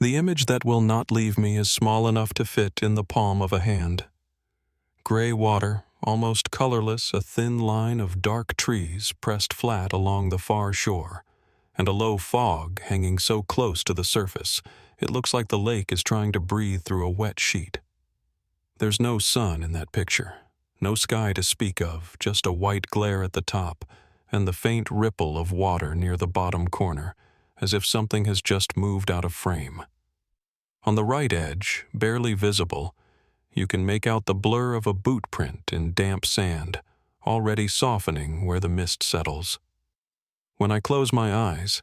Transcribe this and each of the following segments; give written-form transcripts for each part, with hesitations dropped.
The image that will not leave me is small enough to fit in the palm of a hand. Gray water, almost colorless, a thin line of dark trees pressed flat along the far shore, and a low fog hanging so close to the surface it looks like the lake is trying to breathe through a wet sheet. There's no sun in that picture, no sky to speak of, just a white glare at the top, and the faint ripple of water near the bottom corner, as if something has just moved out of frame. On the right edge, barely visible, you can make out the blur of a boot print in damp sand, already softening where the mist settles. When I close my eyes,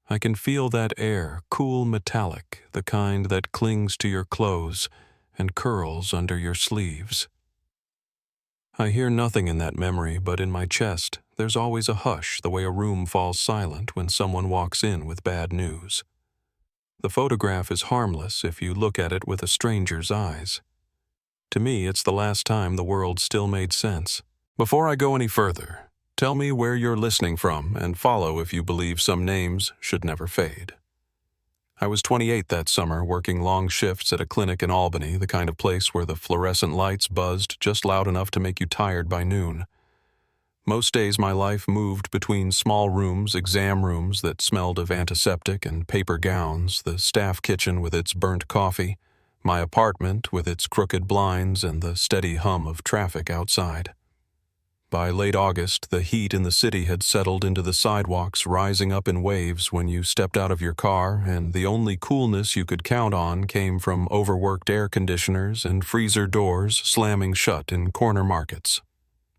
I can feel that air, cool metallic, the kind that clings to your clothes and curls under your sleeves. I hear nothing in that memory, but in my chest there's always a hush, the way a room falls silent when someone walks in with bad news. The photograph is harmless if you look at it with a stranger's eyes. To me, it's the last time the world still made sense. Before I go any further, tell me where you're listening from and follow if you believe some names should never fade. I was 28 that summer, working long shifts at a clinic in Albany, the kind of place where the fluorescent lights buzzed just loud enough to make you tired by noon. Most days my life moved between small rooms, exam rooms that smelled of antiseptic and paper gowns, the staff kitchen with its burnt coffee, my apartment with its crooked blinds and the steady hum of traffic outside. By late August, the heat in the city had settled into the sidewalks, rising up in waves when you stepped out of your car, and the only coolness you could count on came from overworked air conditioners and freezer doors slamming shut in corner markets.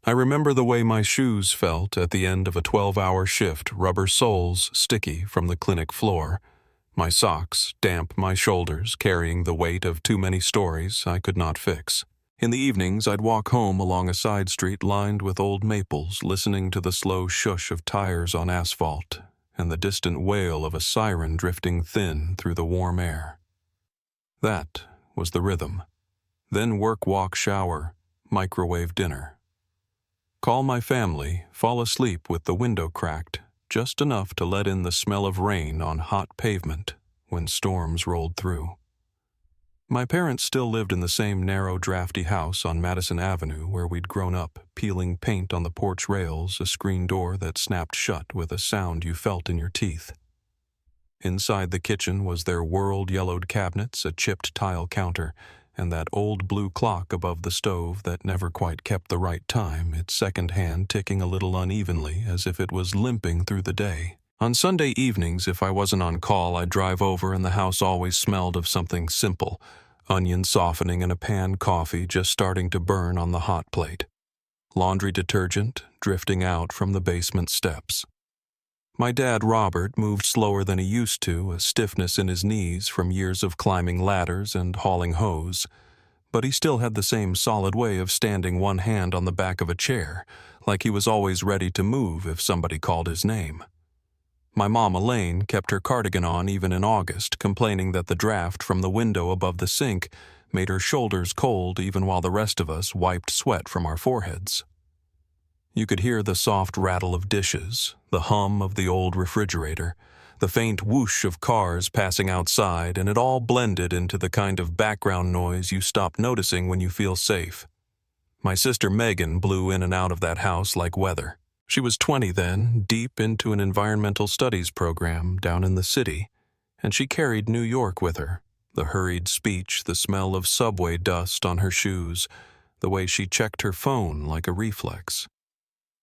I remember the way my shoes felt at the end of a 12-hour shift, rubber soles sticky from the clinic floor, my socks damp, my shoulders carrying the weight of too many stories I could not fix. In the evenings, I'd walk home along a side street lined with old maples, listening to the slow shush of tires on asphalt and the distant wail of a siren drifting thin through the warm air. That was the rhythm. Then work, walk, shower, microwave dinner. Call my family, fall asleep with the window cracked, just enough to let in the smell of rain on hot pavement when storms rolled through. My parents still lived in the same narrow, drafty house on Madison Avenue where we'd grown up, peeling paint on the porch rails, a screen door that snapped shut with a sound you felt in your teeth. Inside the kitchen was their world-yellowed cabinets, a chipped tile counter, and that old blue clock above the stove that never quite kept the right time, its second hand ticking a little unevenly as if it was limping through the day. On Sunday evenings, if I wasn't on call, I'd drive over and the house always smelled of something simple, onion softening and a pan coffee just starting to burn on the hot plate. Laundry detergent drifting out from the basement steps. My dad, Robert, moved slower than he used to, a stiffness in his knees from years of climbing ladders and hauling hose, but he still had the same solid way of standing one hand on the back of a chair, like he was always ready to move if somebody called his name. My mom, Elaine, kept her cardigan on even in August, complaining that the draft from the window above the sink made her shoulders cold even while the rest of us wiped sweat from our foreheads. You could hear the soft rattle of dishes, the hum of the old refrigerator, the faint whoosh of cars passing outside, and it all blended into the kind of background noise you stop noticing when you feel safe. My sister Megan blew in and out of that house like weather. She was 20 then, deep into an environmental studies program down in the city, and she carried New York with her, the hurried speech, the smell of subway dust on her shoes, the way she checked her phone like a reflex.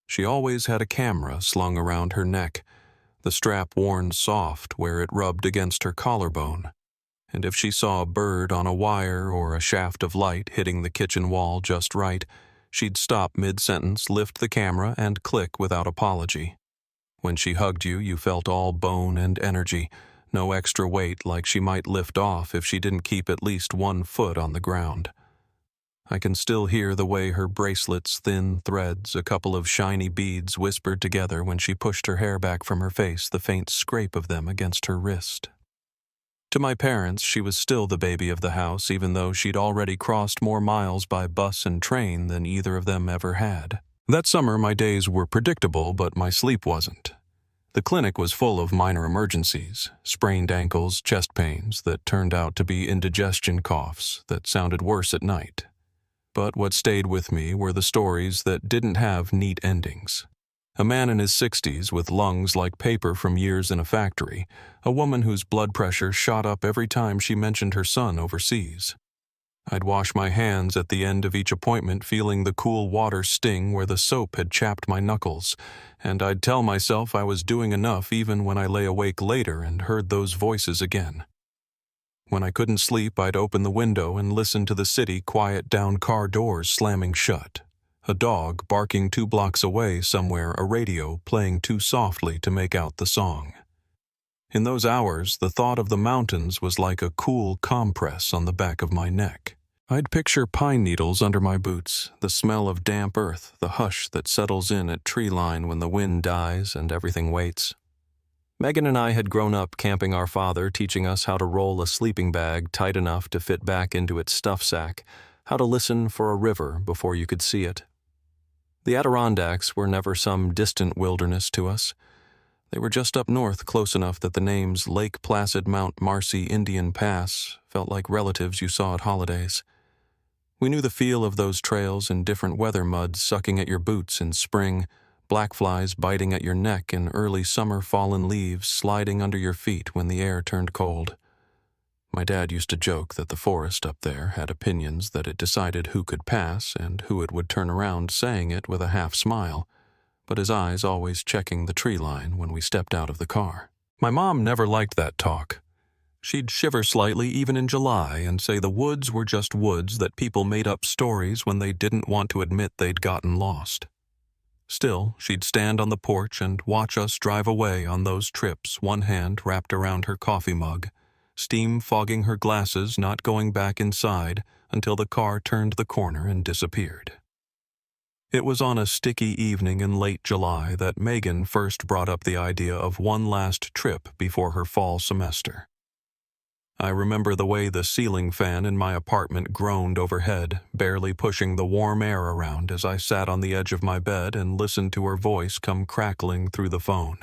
She always had a camera slung around her neck, the strap worn soft where it rubbed against her collarbone, and if she saw a bird on a wire or a shaft of light hitting the kitchen wall just right, she'd stop mid-sentence, lift the camera, and click without apology. When she hugged you, you felt all bone and energy, no extra weight like she might lift off if she didn't keep at least 1 foot on the ground. I can still hear the way her bracelet's thin threads, a couple of shiny beads whispered together when she pushed her hair back from her face, the faint scrape of them against her wrist. To my parents, she was still the baby of the house, even though she'd already crossed more miles by bus and train than either of them ever had. That summer, my days were predictable, but my sleep wasn't. The clinic was full of minor emergencies, sprained ankles, chest pains that turned out to be indigestion coughs that sounded worse at night. But what stayed with me were the stories that didn't have neat endings. A man in his 60s with lungs like paper from years in a factory, a woman whose blood pressure shot up every time she mentioned her son overseas. I'd wash my hands at the end of each appointment feeling the cool water sting where the soap had chapped my knuckles, and I'd tell myself I was doing enough even when I lay awake later and heard those voices again. When I couldn't sleep, I'd open the window and listen to the city quiet down car doors slamming shut. A dog barking 2 blocks away somewhere, a radio playing too softly to make out the song. In those hours, the thought of the mountains was like a cool compress on the back of my neck. I'd picture pine needles under my boots, the smell of damp earth, the hush that settles in at tree line when the wind dies and everything waits. Megan and I had grown up camping our father, teaching us how to roll a sleeping bag tight enough to fit back into its stuff sack, how to listen for a river before you could see it. The Adirondacks were never some distant wilderness to us. They were just up north close enough that the names Lake Placid, Mount Marcy, Indian Pass felt like relatives you saw at holidays. We knew the feel of those trails in different weather muds sucking at your boots in spring, black flies biting at your neck in early summer, fallen leaves sliding under your feet when the air turned cold. My dad used to joke that the forest up there had opinions that it decided who could pass and who it would turn around, saying it with a half smile, but his eyes always checking the tree line when we stepped out of the car. My mom never liked that talk. She'd shiver slightly even in July and say the woods were just woods, that people made up stories when they didn't want to admit they'd gotten lost. Still, she'd stand on the porch and watch us drive away on those trips, one hand wrapped around her coffee mug, steam fogging her glasses, not going back inside until the car turned the corner and disappeared. It was on a sticky evening in late July that Megan first brought up the idea of one last trip before her fall semester. I remember the way the ceiling fan in my apartment groaned overhead, barely pushing the warm air around as I sat on the edge of my bed and listened to her voice come crackling through the phone.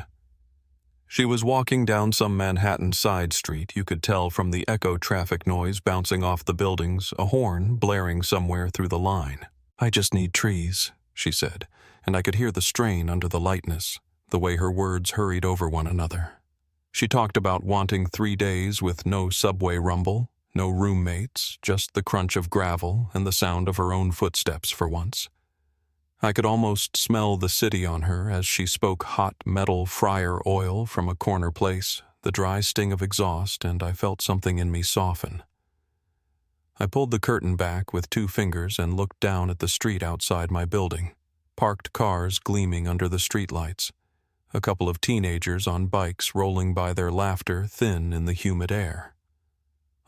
She was walking down some Manhattan side street. You could tell from the echo traffic noise bouncing off the buildings, a horn blaring somewhere through the line. "I just need trees," she said, and I could hear the strain under the lightness, the way her words hurried over one another. She talked about wanting 3 days with no subway rumble, no roommates, just the crunch of gravel and the sound of her own footsteps for once. I could almost smell the city on her as she spoke hot metal fryer oil from a corner place, the dry sting of exhaust, and I felt something in me soften. I pulled the curtain back with 2 fingers and looked down at the street outside my building, parked cars gleaming under the streetlights, a couple of teenagers on bikes rolling by, their laughter thin in the humid air.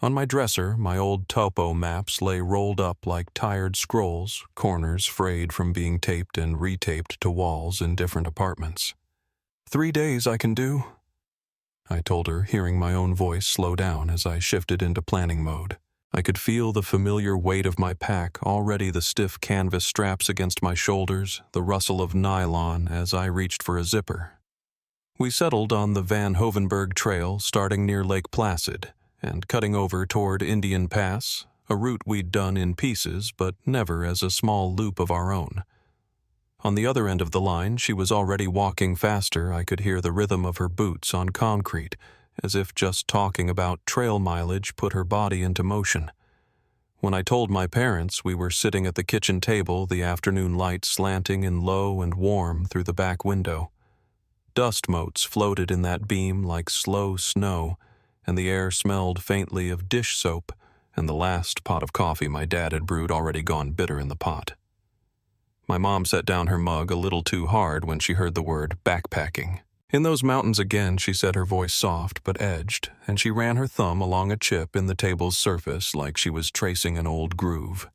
On my dresser, my old topo maps lay rolled up like tired scrolls, corners frayed from being taped and retaped to walls in different apartments. 3 days I can do," I told her, hearing my own voice slow down as I shifted into planning mode. I could feel the familiar weight of my pack, already the stiff canvas straps against my shoulders, the rustle of nylon as I reached for a zipper. We settled on the Van Hovenberg Trail, starting near Lake Placid and cutting over toward Indian Pass, a route we'd done in pieces but never as a small loop of our own. On the other end of the line, she was already walking faster. I could hear the rhythm of her boots on concrete, as if just talking about trail mileage put her body into motion. When I told my parents, we were sitting at the kitchen table, the afternoon light slanting in low and warm through the back window. Dust motes floated in that beam like slow snow, and the air smelled faintly of dish soap and the last pot of coffee my dad had brewed already gone bitter in the pot. My mom set down her mug a little too hard when she heard the word backpacking. "In those mountains again," she said, her voice soft but edged, and she ran her thumb along a chip in the table's surface like she was tracing an old groove.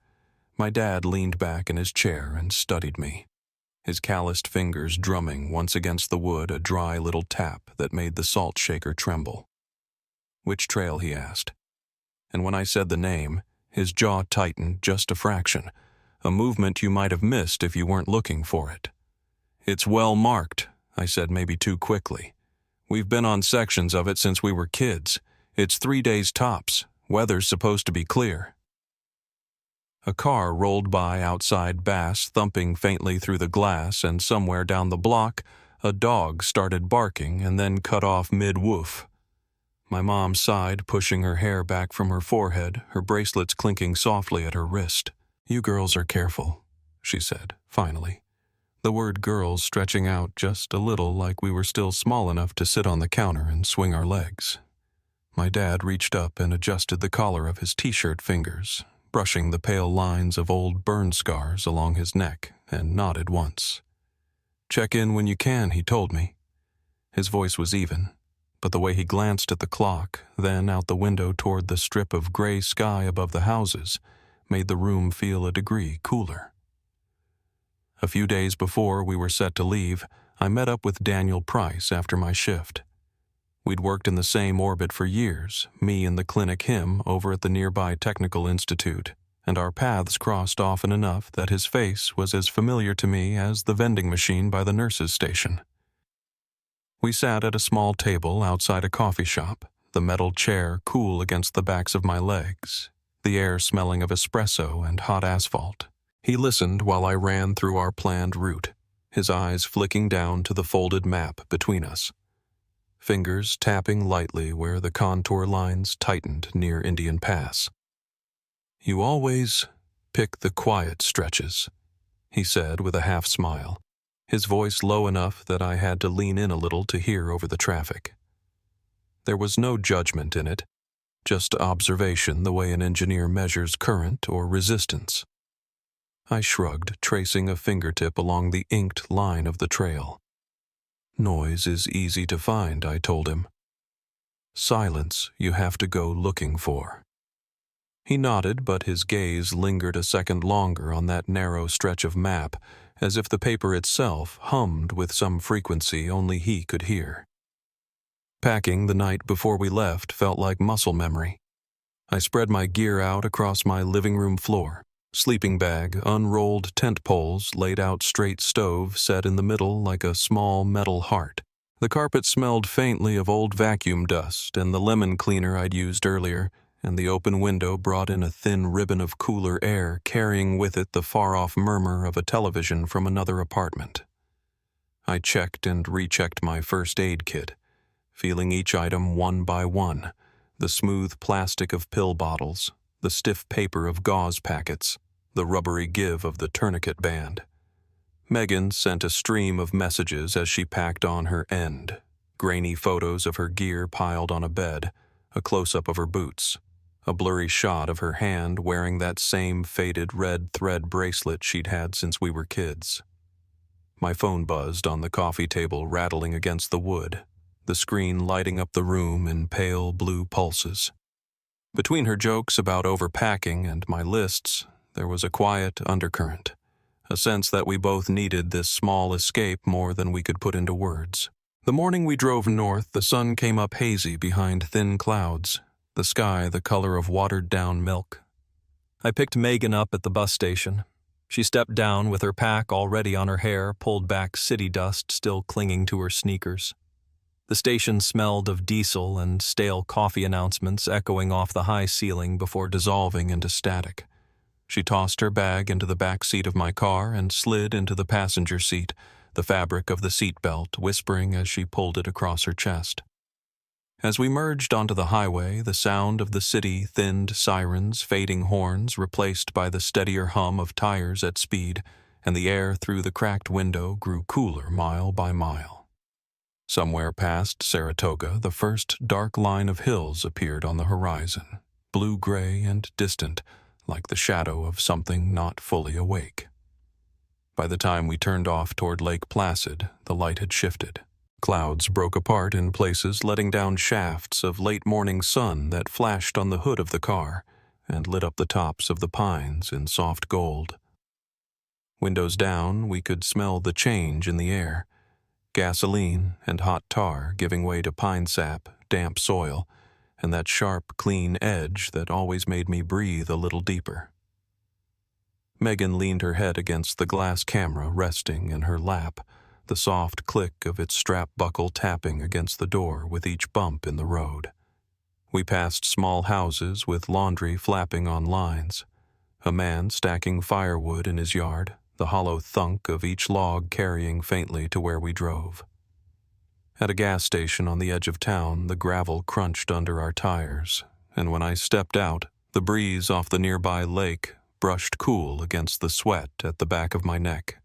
My dad leaned back in his chair and studied me, his calloused fingers drumming once against the wood, a dry little tap that made the salt shaker tremble. "Which trail?" he asked. And when I said the name, his jaw tightened just a fraction, a movement you might have missed if you weren't looking for it. "It's well marked," I said maybe too quickly, We've been on sections of it since we were kids. It's 3 days tops. Weather's supposed to be clear." A car rolled by outside Bass, thumping faintly through the glass, and somewhere down the block, a dog started barking and then cut off mid-woof. My mom sighed, pushing her hair back from her forehead, her bracelets clinking softly at her wrist. "You girls are careful," she said, finally. The word girls stretching out just a little, like we were still small enough to sit on the counter and swing our legs. My dad reached up and adjusted the collar of his t-shirt fingers, brushing the pale lines of old burn scars along his neck, and nodded once. "Check in when you can," he told me. His voice was even, but the way he glanced at the clock, then out the window toward the strip of gray sky above the houses, made the room feel a degree cooler. A few days before we were set to leave, I met up with Daniel Price after my shift. We'd worked in the same orbit for years, me in the clinic, him over at the nearby Technical Institute, and our paths crossed often enough that his face was as familiar to me as the vending machine by the nurse's station. We sat at a small table outside a coffee shop, the metal chair cool against the backs of my legs, the air smelling of espresso and hot asphalt. He listened while I ran through our planned route, his eyes flicking down to the folded map between us, fingers tapping lightly where the contour lines tightened near Indian Pass. "You always pick the quiet stretches," he said with a half smile, his voice low enough that I had to lean in a little to hear over the traffic. There was no judgment in it, just observation the way an engineer measures current or resistance. I shrugged, tracing a fingertip along the inked line of the trail. "Noise is easy to find," I told him. "Silence you have to go looking for." He nodded, but his gaze lingered a second longer on that narrow stretch of map, as if the paper itself hummed with some frequency only he could hear. Packing the night before we left felt like muscle memory. I spread my gear out across my living room floor. Sleeping bag, unrolled tent poles, laid out straight stove set in the middle like a small metal heart. The carpet smelled faintly of old vacuum dust and the lemon cleaner I'd used earlier, and the open window brought in a thin ribbon of cooler air, carrying with it the far-off murmur of a television from another apartment. I checked and rechecked my first aid kit, feeling each item one by one, the smooth plastic of pill bottles, the stiff paper of gauze packets, the rubbery give of the tourniquet band. Megan sent a stream of messages as she packed on her end, grainy photos of her gear piled on a bed, a close-up of her boots, a blurry shot of her hand wearing that same faded red thread bracelet she'd had since we were kids. My phone buzzed on the coffee table, rattling against the wood, the screen lighting up the room in pale blue pulses. Between her jokes about overpacking and my lists, there was a quiet undercurrent, a sense that we both needed this small escape more than we could put into words. The morning we drove north, the sun came up hazy behind thin clouds, the sky the color of watered-down milk. I picked Megan up at the bus station. She stepped down with her pack already on her hair, pulled back city dust still clinging to her sneakers. The station smelled of diesel and stale coffee announcements echoing off the high ceiling before dissolving into static. She tossed her bag into the back seat of my car and slid into the passenger seat, the fabric of the seatbelt whispering as she pulled it across her chest. As we merged onto the highway, the sound of the city thinned sirens, fading horns replaced by the steadier hum of tires at speed, and the air through the cracked window grew cooler mile by mile. Somewhere past Saratoga, the first dark line of hills appeared on the horizon, blue-gray and distant, like the shadow of something not fully awake. By the time we turned off toward Lake Placid, the light had shifted. Clouds broke apart in places, letting down shafts of late-morning sun that flashed on the hood of the car and lit up the tops of the pines in soft gold. Windows down, we could smell the change in the air. Gasoline and hot tar giving way to pine sap, damp soil, and that sharp, clean edge that always made me breathe a little deeper. Megan leaned her head against the glass camera resting in her lap, the soft click of its strap buckle tapping against the door with each bump in the road. We passed small houses with laundry flapping on lines, a man stacking firewood in his yard, the hollow thunk of each log carrying faintly to where we drove. At a gas station on the edge of town, the gravel crunched under our tires, and when I stepped out, the breeze off the nearby lake brushed cool against the sweat at the back of my neck.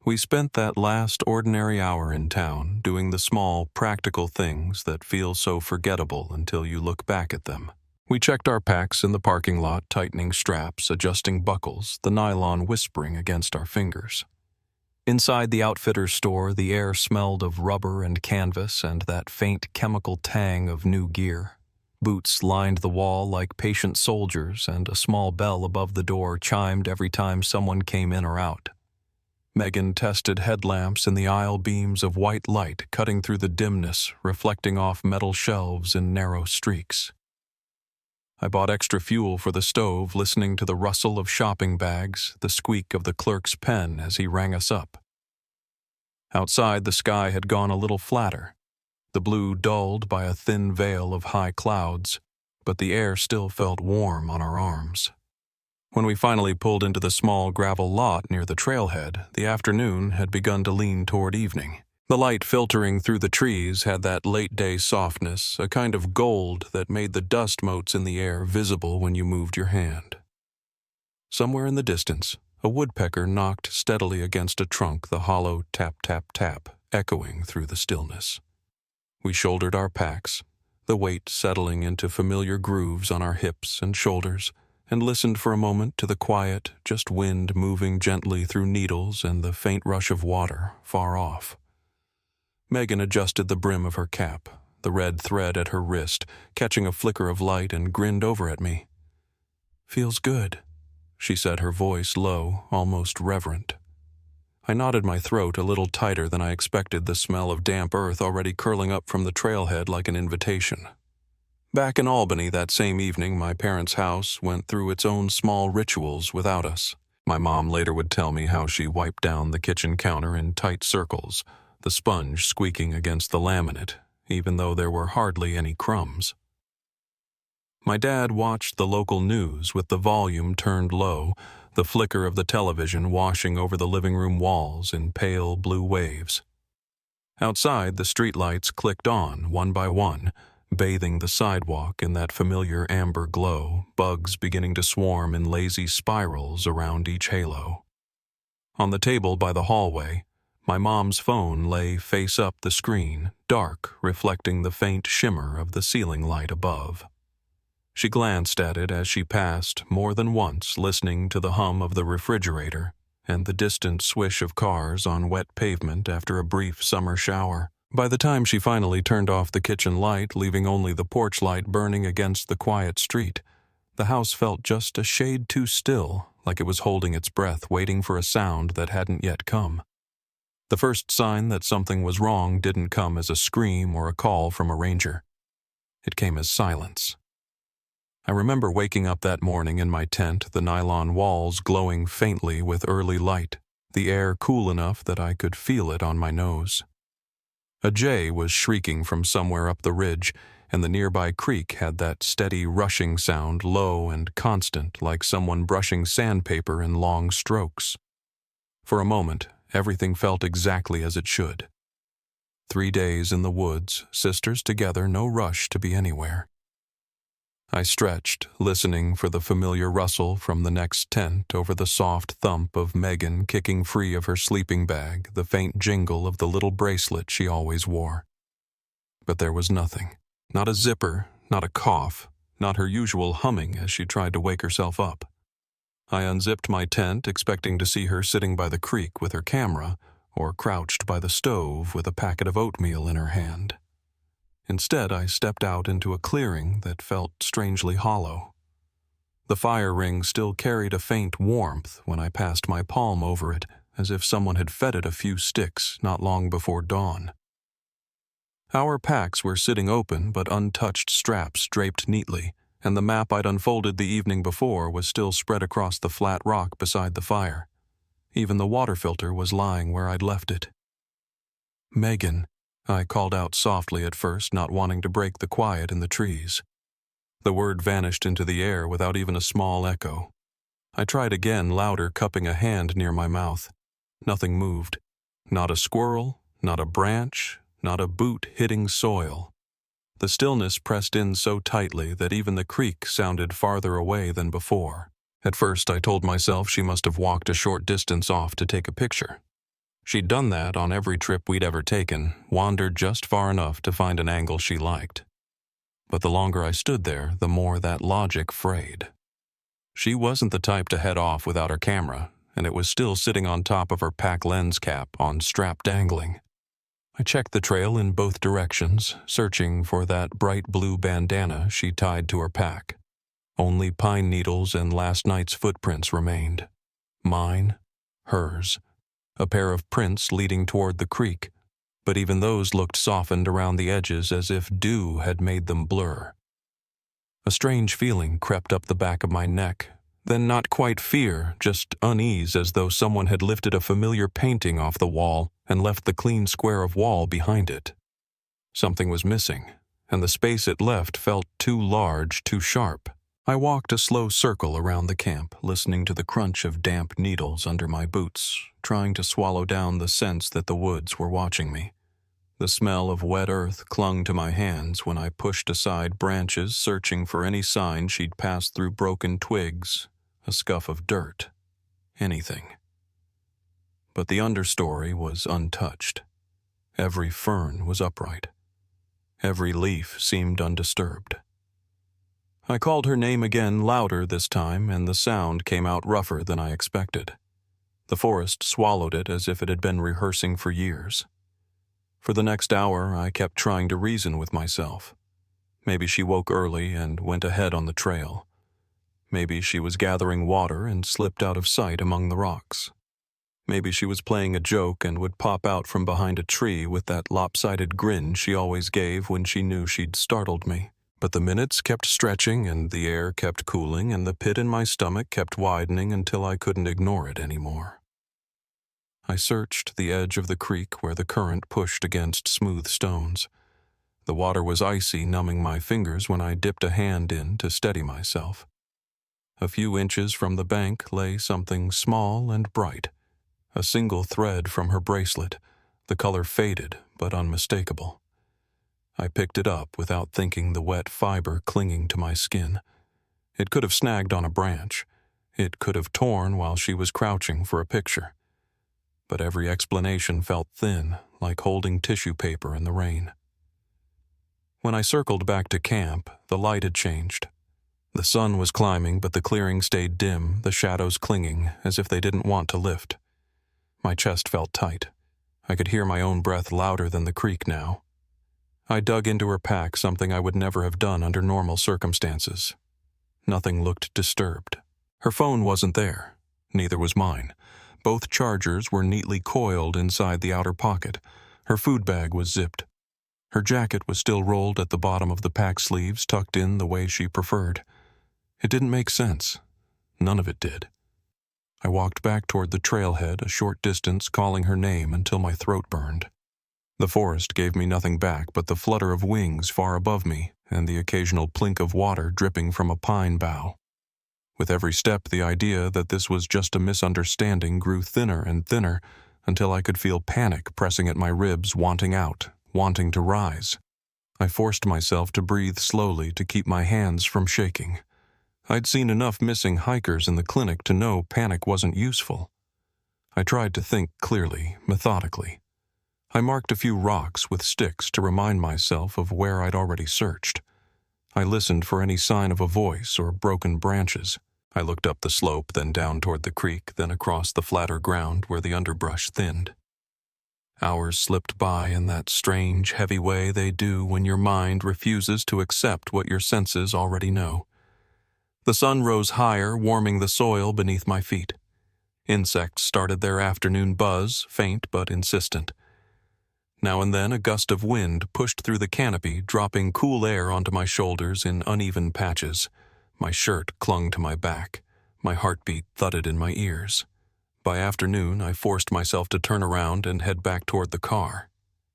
We spent that last ordinary hour in town doing the small, practical things that feel so forgettable until you look back at them. We checked our packs in the parking lot, tightening straps, adjusting buckles, the nylon whispering against our fingers. Inside the outfitter's store, the air smelled of rubber and canvas and that faint chemical tang of new gear. Boots lined the wall like patient soldiers, and a small bell above the door chimed every time someone came in or out. Megan tested headlamps in the aisle beams of white light cutting through the dimness, reflecting off metal shelves in narrow streaks. I bought extra fuel for the stove, listening to the rustle of shopping bags, the squeak of the clerk's pen as he rang us up. Outside, the sky had gone a little flatter, the blue dulled by a thin veil of high clouds, but the air still felt warm on our arms. When we finally pulled into the small gravel lot near the trailhead, the afternoon had begun to lean toward evening. The light filtering through the trees had that late-day softness, a kind of gold that made the dust motes in the air visible when you moved your hand. Somewhere in the distance, a woodpecker knocked steadily against a trunk, the hollow tap-tap-tap echoing through the stillness. We shouldered our packs, the weight settling into familiar grooves on our hips and shoulders, and listened for a moment to the quiet, just wind moving gently through needles and the faint rush of water far off. Megan adjusted the brim of her cap, the red thread at her wrist, catching a flicker of light, and grinned over at me. "Feels good," she said, her voice low, almost reverent. I knotted my throat a little tighter than I expected, the smell of damp earth already curling up from the trailhead like an invitation. Back in Albany that same evening, my parents' house went through its own small rituals without us. My mom later would tell me how she wiped down the kitchen counter in tight circles, the sponge squeaking against the laminate, even though there were hardly any crumbs. My dad watched the local news with the volume turned low, the flicker of the television washing over the living room walls in pale blue waves. Outside, the streetlights clicked on, one by one, bathing the sidewalk in that familiar amber glow, bugs beginning to swarm in lazy spirals around each halo. On the table by the hallway, my mom's phone lay face up the screen, dark, reflecting the faint shimmer of the ceiling light above. She glanced at it as she passed, more than once listening to the hum of the refrigerator and the distant swish of cars on wet pavement after a brief summer shower. By the time she finally turned off the kitchen light, leaving only the porch light burning against the quiet street, the house felt just a shade too still, like it was holding its breath, waiting for a sound that hadn't yet come. The first sign that something was wrong didn't come as a scream or a call from a ranger. It came as silence. I remember waking up that morning in my tent, the nylon walls glowing faintly with early light, the air cool enough that I could feel it on my nose. A jay was shrieking from somewhere up the ridge, and the nearby creek had that steady rushing sound, low and constant, like someone brushing sandpaper in long strokes. For a moment, everything felt exactly as it should. 3 days in the woods, sisters together, no rush to be anywhere. I stretched, listening for the familiar rustle from the next tent over the soft thump of Megan kicking free of her sleeping bag, the faint jingle of the little bracelet she always wore. But there was nothing. Not a zipper, not a cough, not her usual humming as she tried to wake herself up. I unzipped my tent, expecting to see her sitting by the creek with her camera, or crouched by the stove with a packet of oatmeal in her hand. Instead, I stepped out into a clearing that felt strangely hollow. The fire ring still carried a faint warmth when I passed my palm over it, as if someone had fed it a few sticks not long before dawn. Our packs were sitting open, but untouched straps draped neatly, and the map I'd unfolded the evening before was still spread across the flat rock beside the fire. Even the water filter was lying where I'd left it. Megan, I called out softly at first, not wanting to break the quiet in the trees. The word vanished into the air without even a small echo. I tried again, louder, cupping a hand near my mouth. Nothing moved. Not a squirrel, not a branch, not a boot hitting soil. The stillness pressed in so tightly that even the creek sounded farther away than before. At first I told myself she must have walked a short distance off to take a picture. She'd done that on every trip we'd ever taken, wandered just far enough to find an angle she liked. But the longer I stood there, the more that logic frayed. She wasn't the type to head off without her camera, and it was still sitting on top of her pack lens cap on strap dangling. I checked the trail in both directions, searching for that bright blue bandana she tied to her pack. Only pine needles and last night's footprints remained. Mine, hers, a pair of prints leading toward the creek, but even those looked softened around the edges as if dew had made them blur. A strange feeling crept up the back of my neck, then not quite fear, just unease, as though someone had lifted a familiar painting off the wall and left the clean square of wall behind it. Something was missing, and the space it left felt too large, too sharp. I walked a slow circle around the camp, listening to the crunch of damp needles under my boots, trying to swallow down the sense that the woods were watching me. The smell of wet earth clung to my hands when I pushed aside branches, searching for any sign she'd passed through broken twigs, a scuff of dirt, anything. But the understory was untouched. Every fern was upright. Every leaf seemed undisturbed. I called her name again, louder this time, and the sound came out rougher than I expected. The forest swallowed it as if it had been rehearsing for years. For the next hour, I kept trying to reason with myself. Maybe she woke early and went ahead on the trail. Maybe she was gathering water and slipped out of sight among the rocks. Maybe she was playing a joke and would pop out from behind a tree with that lopsided grin she always gave when she knew she'd startled me. But the minutes kept stretching and the air kept cooling and the pit in my stomach kept widening until I couldn't ignore it anymore. I searched the edge of the creek where the current pushed against smooth stones. The water was icy, numbing my fingers when I dipped a hand in to steady myself. A few inches from the bank lay something small and bright. A single thread from her bracelet, the color faded but unmistakable. I picked it up without thinking, the wet fiber clinging to my skin. It could have snagged on a branch. It could have torn while she was crouching for a picture. But every explanation felt thin, like holding tissue paper in the rain. When I circled back to camp, the light had changed. The sun was climbing, but the clearing stayed dim, the shadows clinging, as if they didn't want to lift. My chest felt tight. I could hear my own breath louder than the creek now. I dug into her pack, something I would never have done under normal circumstances. Nothing looked disturbed. Her phone wasn't there. Neither was mine. Both chargers were neatly coiled inside the outer pocket. Her food bag was zipped. Her jacket was still rolled at the bottom of the pack sleeves, tucked in the way she preferred. It didn't make sense. None of it did. I walked back toward the trailhead a short distance, calling her name until my throat burned. The forest gave me nothing back but the flutter of wings far above me and the occasional plink of water dripping from a pine bough. With every step, the idea that this was just a misunderstanding grew thinner and thinner until I could feel panic pressing at my ribs, wanting out, wanting to rise. I forced myself to breathe slowly to keep my hands from shaking. I'd seen enough missing hikers in the clinic to know panic wasn't useful. I tried to think clearly, methodically. I marked a few rocks with sticks to remind myself of where I'd already searched. I listened for any sign of a voice or broken branches. I looked up the slope, then down toward the creek, then across the flatter ground where the underbrush thinned. Hours slipped by in that strange, heavy way they do when your mind refuses to accept what your senses already know. The sun rose higher, warming the soil beneath my feet. Insects started their afternoon buzz, faint but insistent. Now and then a gust of wind pushed through the canopy, dropping cool air onto my shoulders in uneven patches. My shirt clung to my back. My heartbeat thudded in my ears. By afternoon, I forced myself to turn around and head back toward the car.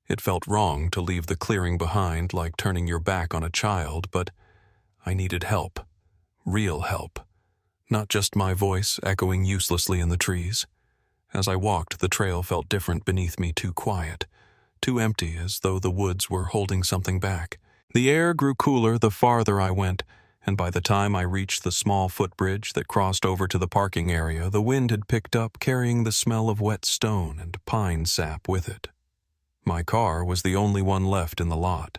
It felt wrong to leave the clearing behind like turning your back on a child, but I needed help. Real help. Not just my voice echoing uselessly in the trees. As I walked, the trail felt different beneath me, too quiet, too empty, as though the woods were holding something back. The air grew cooler the farther I went, and by the time I reached the small footbridge that crossed over to the parking area, the wind had picked up, carrying the smell of wet stone and pine sap with it. My car was the only one left in the lot.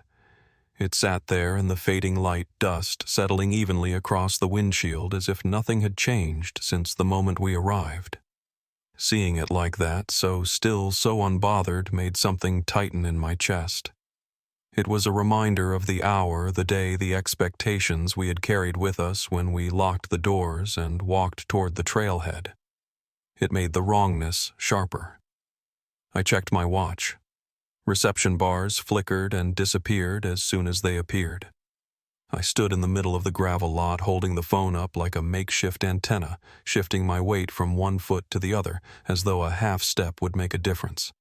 It sat there in the fading light dust settling evenly across the windshield as if nothing had changed since the moment we arrived. Seeing it like that, so still, so unbothered, made something tighten in my chest. It was a reminder of the hour, the day, the expectations we had carried with us when we locked the doors and walked toward the trailhead. It made the wrongness sharper. I checked my watch. Reception bars flickered and disappeared as soon as they appeared. I stood in the middle of the gravel lot holding the phone up like a makeshift antenna, shifting my weight from one foot to the other as though a half step would make a difference.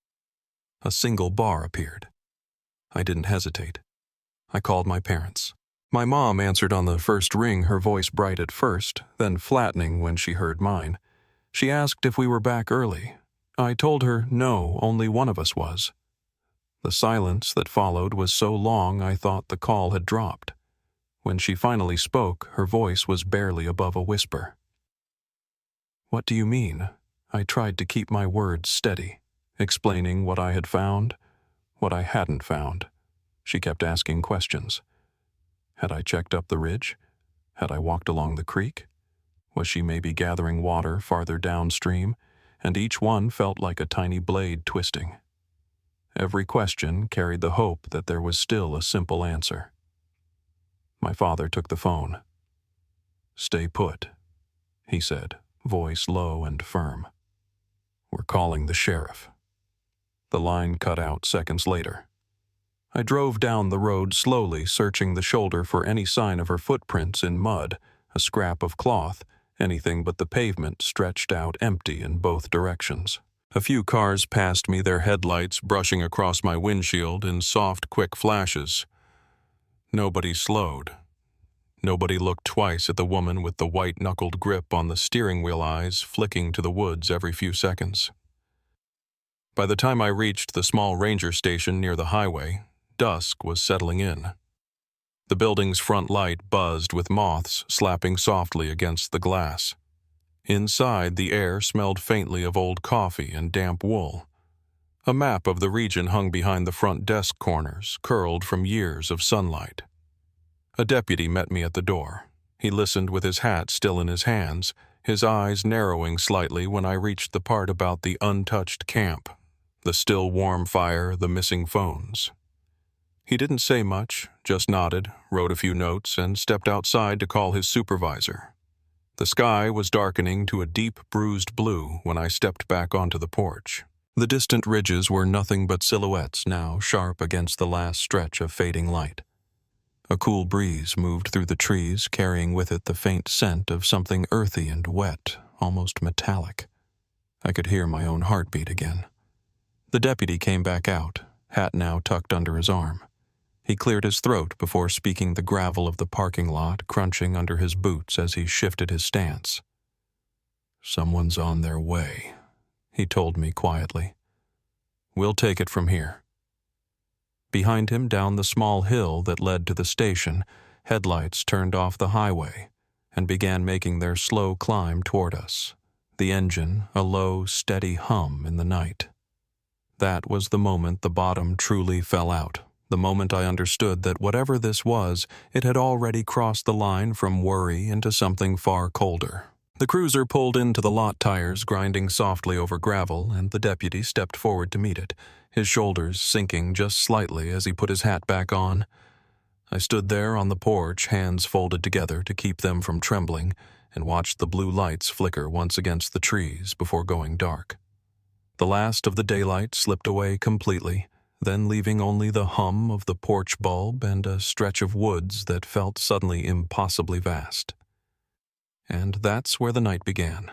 A single bar appeared. I didn't hesitate. I called my parents. My mom answered on the first ring, her voice bright at first, then flattening when she heard mine. She asked if we were back early. I told her no, only one of us was. The silence that followed was so long I thought the call had dropped. When she finally spoke, her voice was barely above a whisper. "What do you mean?" I tried to keep my words steady, explaining what I had found, what I hadn't found. She kept asking questions. Had I checked up the ridge? Had I walked along the creek? Was she maybe gathering water farther downstream? And each one felt like a tiny blade twisting. Every question carried the hope that there was still a simple answer. My father took the phone. "Stay put," he said, voice low and firm. "We're calling the sheriff." The line cut out seconds later. I drove down the road slowly, searching the shoulder for any sign of her footprints in mud, a scrap of cloth, anything but the pavement stretched out empty in both directions. A few cars passed me, their headlights brushing across my windshield in soft, quick flashes. Nobody slowed. Nobody looked twice at the woman with the white-knuckled grip on the steering wheel, eyes flicking to the woods every few seconds. By the time I reached the small ranger station near the highway, dusk was settling in. The building's front light buzzed with moths slapping softly against the glass. Inside, the air smelled faintly of old coffee and damp wool. A map of the region hung behind the front desk corners, curled from years of sunlight. A deputy met me at the door. He listened with his hat still in his hands, his eyes narrowing slightly when I reached the part about the untouched camp, the still warm fire, the missing phones. He didn't say much, just nodded, wrote a few notes, and stepped outside to call his supervisor. The sky was darkening to a deep, bruised blue when I stepped back onto the porch. The distant ridges were nothing but silhouettes now, sharp against the last stretch of fading light. A cool breeze moved through the trees, carrying with it the faint scent of something earthy and wet, almost metallic. I could hear my own heartbeat again. The deputy came back out, hat now tucked under his arm. He cleared his throat before speaking, the gravel of the parking lot crunching under his boots as he shifted his stance. "Someone's on their way," he told me quietly. "We'll take it from here." Behind him, down the small hill that led to the station, headlights turned off the highway and began making their slow climb toward us, the engine a low, steady hum in the night. That was the moment the bottom truly fell out. The moment I understood that whatever this was, it had already crossed the line from worry into something far colder. The cruiser pulled into the lot, tires grinding softly over gravel, and the deputy stepped forward to meet it, his shoulders sinking just slightly as he put his hat back on. I stood there on the porch, hands folded together to keep them from trembling, and watched the blue lights flicker once against the trees before going dark. The last of the daylight slipped away completely, then leaving only the hum of the porch bulb and a stretch of woods that felt suddenly impossibly vast. And that's where the night began.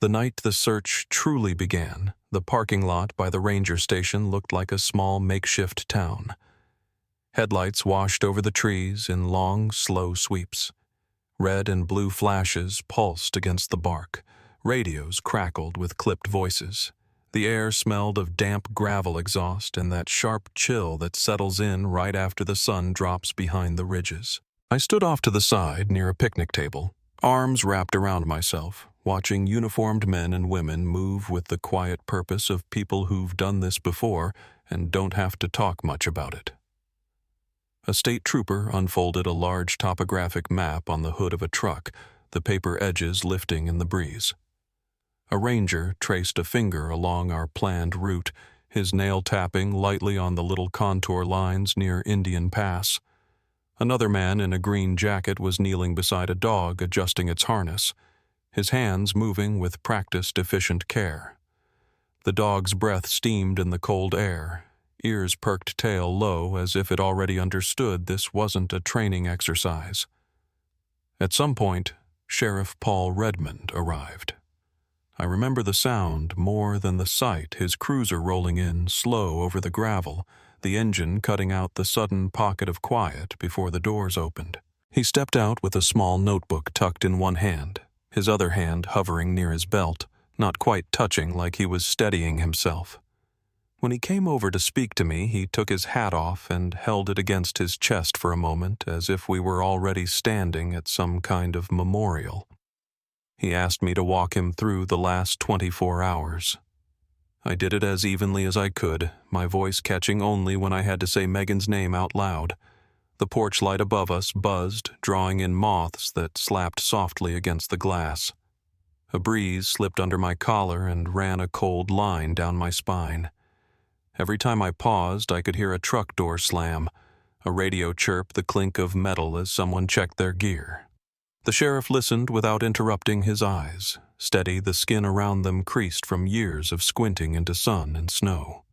The night the search truly began, The parking lot by the ranger station looked like a small makeshift town. Headlights washed over the trees in long, slow sweeps. Red and blue flashes pulsed against the bark. Radios crackled with clipped voices. The air smelled of damp gravel exhaust and that sharp chill that settles in right after the sun drops behind the ridges. I stood off to the side near a picnic table, arms wrapped around myself, watching uniformed men and women move with the quiet purpose of people who've done this before and don't have to talk much about it. A state trooper unfolded a large topographic map on the hood of a truck, the paper edges lifting in the breeze. A ranger traced a finger along our planned route, his nail tapping lightly on the little contour lines near Indian Pass. Another man in a green jacket was kneeling beside a dog adjusting its harness, his hands moving with practiced, efficient care. The dog's breath steamed in the cold air, ears perked tail low as if it already understood this wasn't a training exercise. At some point, Sheriff Paul Redmond arrived. I remember the sound more than the sight, his cruiser rolling in, slow over the gravel, the engine cutting out the sudden pocket of quiet before the doors opened. He stepped out with a small notebook tucked in one hand, his other hand hovering near his belt, not quite touching like he was steadying himself. When he came over to speak to me, he took his hat off and held it against his chest for a moment as if we were already standing at some kind of memorial. He asked me to walk him through the last 24 hours. I did it as evenly as I could, my voice catching only when I had to say Megan's name out loud. The porch light above us buzzed, drawing in moths that slapped softly against the glass. A breeze slipped under my collar and ran a cold line down my spine. Every time I paused, I could hear a truck door slam, a radio chirp the clink of metal as someone checked their gear. The sheriff listened without interrupting his eyes, steady, the skin around them creased from years of squinting into sun and snow.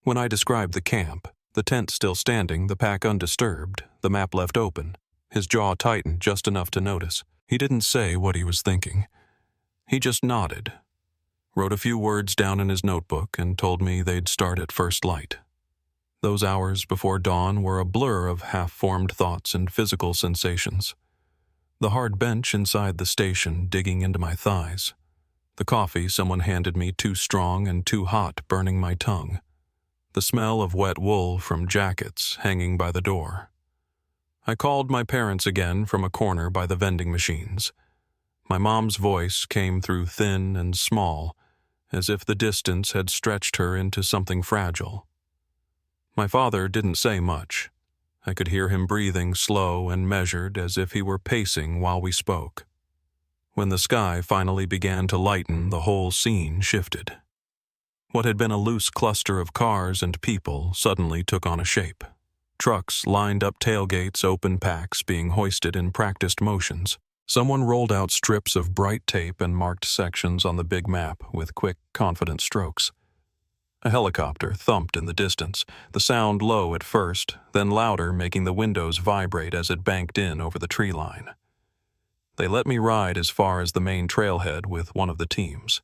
When I described the camp, the tent still standing, the pack undisturbed, the map left open, his jaw tightened just enough to notice. He didn't say what he was thinking. He just nodded, wrote a few words down in his notebook, and told me they'd start at first light. Those hours before dawn were a blur of half-formed thoughts and physical sensations. The hard bench inside the station digging into my thighs. The coffee someone handed me too strong and too hot, burning my tongue. The smell of wet wool from jackets hanging by the door. I called my parents again from a corner by the vending machines. My mom's voice came through thin and small, as if the distance had stretched her into something fragile. My father didn't say much. I could hear him breathing slow and measured as if he were pacing while we spoke. When the sky finally began to lighten, the whole scene shifted. What had been a loose cluster of cars and people suddenly took on a shape. Trucks lined up tailgates, open packs being hoisted in practiced motions. Someone rolled out strips of bright tape and marked sections on the big map with quick, confident strokes. A helicopter thumped in the distance, the sound low at first, then louder, making the windows vibrate as it banked in over the tree line. They let me ride as far as the main trailhead with one of the teams.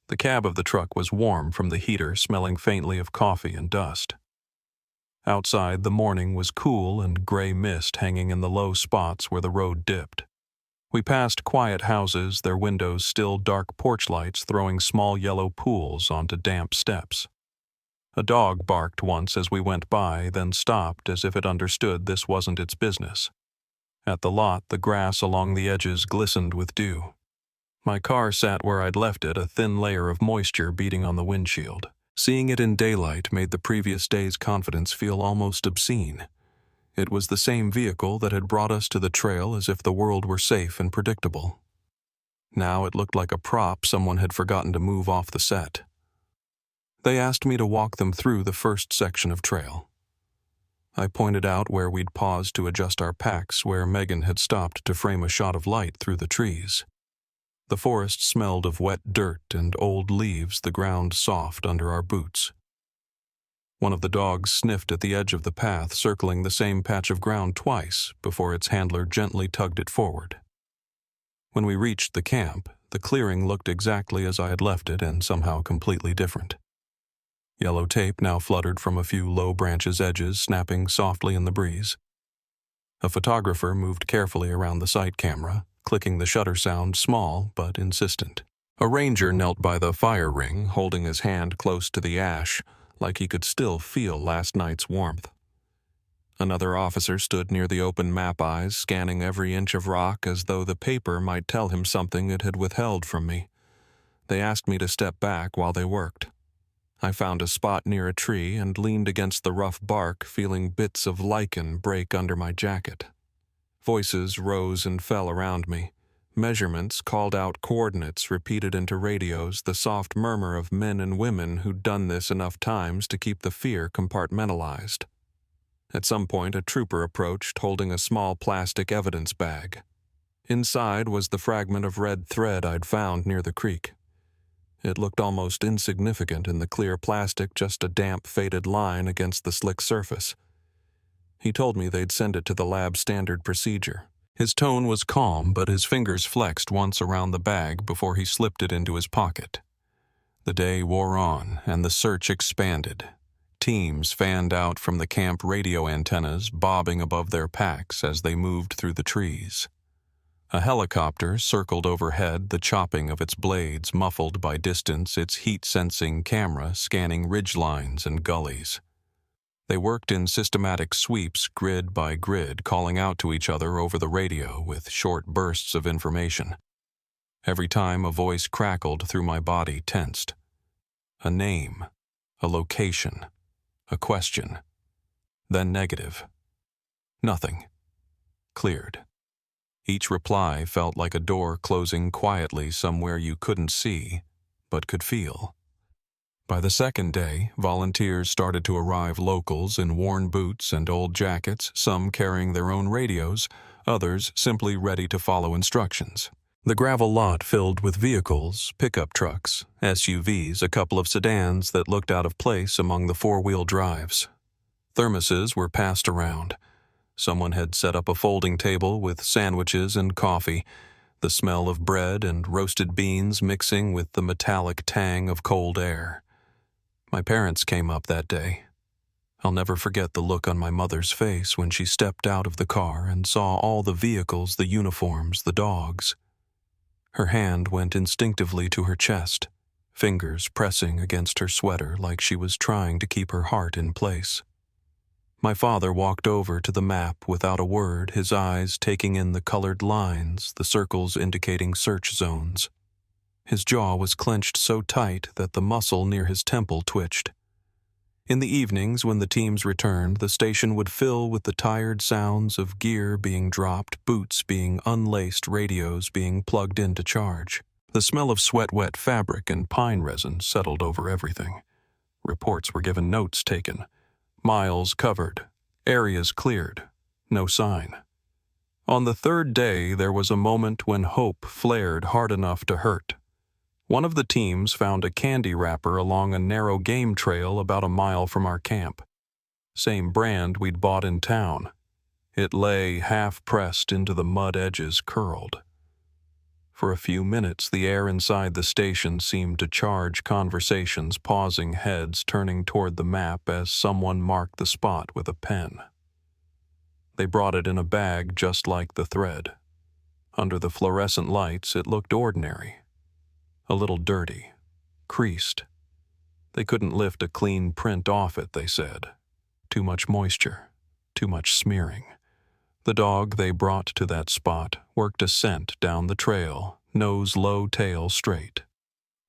The cab of the truck was warm from the heater, smelling faintly of coffee and dust. Outside, the morning was cool and gray mist hanging in the low spots where the road dipped. We passed quiet houses, their windows still dark porch lights throwing small yellow pools onto damp steps. A dog barked once as we went by, then stopped as if it understood this wasn't its business. At the lot, the grass along the edges glistened with dew. My car sat where I'd left it, a thin layer of moisture beating on the windshield. Seeing it in daylight made the previous day's confidence feel almost obscene. It was the same vehicle that had brought us to the trail as if the world were safe and predictable. Now it looked like a prop someone had forgotten to move off the set. They asked me to walk them through the first section of trail. I pointed out where we'd paused to adjust our packs, where Megan had stopped to frame a shot of light through the trees. The forest smelled of wet dirt and old leaves, the ground soft under our boots. One of the dogs sniffed at the edge of the path, circling the same patch of ground twice before its handler gently tugged it forward. When we reached the camp, The clearing looked exactly as I had left it and somehow completely different. Yellow tape now fluttered from a few low branches' edges, snapping softly in the breeze. A photographer moved carefully around the sight camera, clicking the shutter sound small but insistent. A ranger knelt by the fire ring, holding his hand close to the ash, like he could still feel last night's warmth. Another officer stood near the open map eyes, scanning every inch of rock as though the paper might tell him something it had withheld from me. They asked me to step back while they worked. I found a spot near a tree and leaned against the rough bark, feeling bits of lichen break under my jacket. Voices rose and fell around me. Measurements called out coordinates repeated into radios, the soft murmur of men and women who'd done this enough times to keep the fear compartmentalized. At some point, a trooper approached, holding a small plastic evidence bag. Inside was the fragment of red thread I'd found near the creek. It looked almost insignificant in the clear plastic, just a damp, faded line against the slick surface. He told me they'd send it to the lab standard procedure. His tone was calm, but his fingers flexed once around the bag before he slipped it into his pocket. The day wore on, and the search expanded. Teams fanned out from the camp radio antennas, bobbing above their packs as they moved through the trees. A helicopter circled overhead, the chopping of its blades muffled by distance, its heat-sensing camera scanning ridgelines and gullies. They worked in systematic sweeps, grid by grid, calling out to each other over the radio with short bursts of information. Every time a voice crackled through my body tensed. A name, a location, a question, then negative. Nothing. Cleared. Each reply felt like a door closing quietly somewhere you couldn't see, but could feel. By the second day, volunteers started to arrive, locals in worn boots and old jackets, some carrying their own radios, others simply ready to follow instructions. The gravel lot filled with vehicles, pickup trucks, SUVs, a couple of sedans that looked out of place among the four-wheel drives. Thermoses were passed around. Someone had set up a folding table with sandwiches and coffee, the smell of bread and roasted beans mixing with the metallic tang of cold air. My parents came up that day. I'll never forget the look on my mother's face when she stepped out of the car and saw all the vehicles, the uniforms, the dogs. Her hand went instinctively to her chest, fingers pressing against her sweater like she was trying to keep her heart in place. My father walked over to the map without a word, his eyes taking in the colored lines, the circles indicating search zones. His jaw was clenched so tight that the muscle near his temple twitched. In the evenings, when the teams returned, the station would fill with the tired sounds of gear being dropped, boots being unlaced, radios being plugged in to charge. The smell of sweat-wet fabric and pine resin settled over everything. Reports were given, notes taken. Miles covered, areas cleared, no sign. On the third day, there was a moment when hope flared hard enough to hurt. One of the teams found a candy wrapper along a narrow game trail about a mile from our camp. Same brand we'd bought in town. It lay half-pressed into the mud edges, curled. For a few minutes, the air inside the station seemed to charge conversations, pausing, heads turning toward the map as someone marked the spot with a pen. They brought it in a bag just like the thread. Under the fluorescent lights, it looked ordinary. A little dirty, creased. They couldn't lift a clean print off it, they said. Too much moisture, too much smearing. The dog they brought to that spot worked a scent down the trail, nose low, tail straight.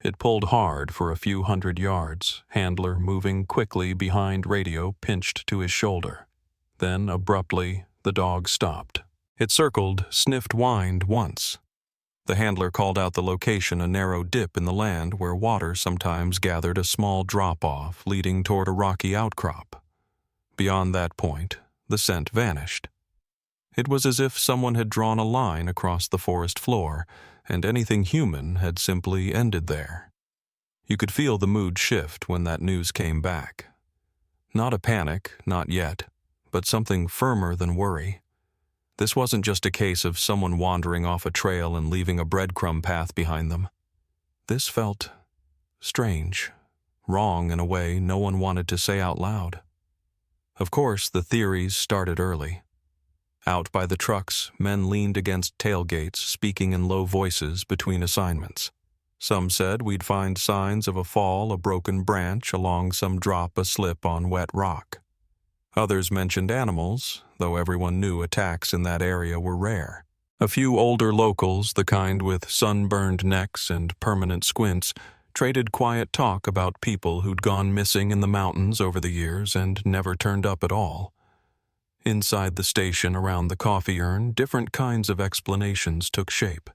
It pulled hard for a few hundred yards, handler moving quickly behind radio pinched to his shoulder. Then, abruptly, the dog stopped. It circled, sniffed, whined once. The handler called out the location, a narrow dip in the land where water sometimes gathered, a small drop-off leading toward a rocky outcrop. Beyond that point, the scent vanished. It was as if someone had drawn a line across the forest floor, and anything human had simply ended there. You could feel the mood shift when that news came back. Not a panic, not yet, but something firmer than worry. This wasn't just a case of someone wandering off a trail and leaving a breadcrumb path behind them. This felt strange, wrong in a way no one wanted to say out loud. Of course, the theories started early. Out by the trucks, men leaned against tailgates, speaking in low voices between assignments. Some said we'd find signs of a fall, a broken branch along some drop, a slip on wet rock. Others mentioned animals, though everyone knew attacks in that area were rare. A few older locals, the kind with sunburned necks and permanent squints, traded quiet talk about people who'd gone missing in the mountains over the years and never turned up at all. Inside the station around the coffee urn, different kinds of explanations took shape.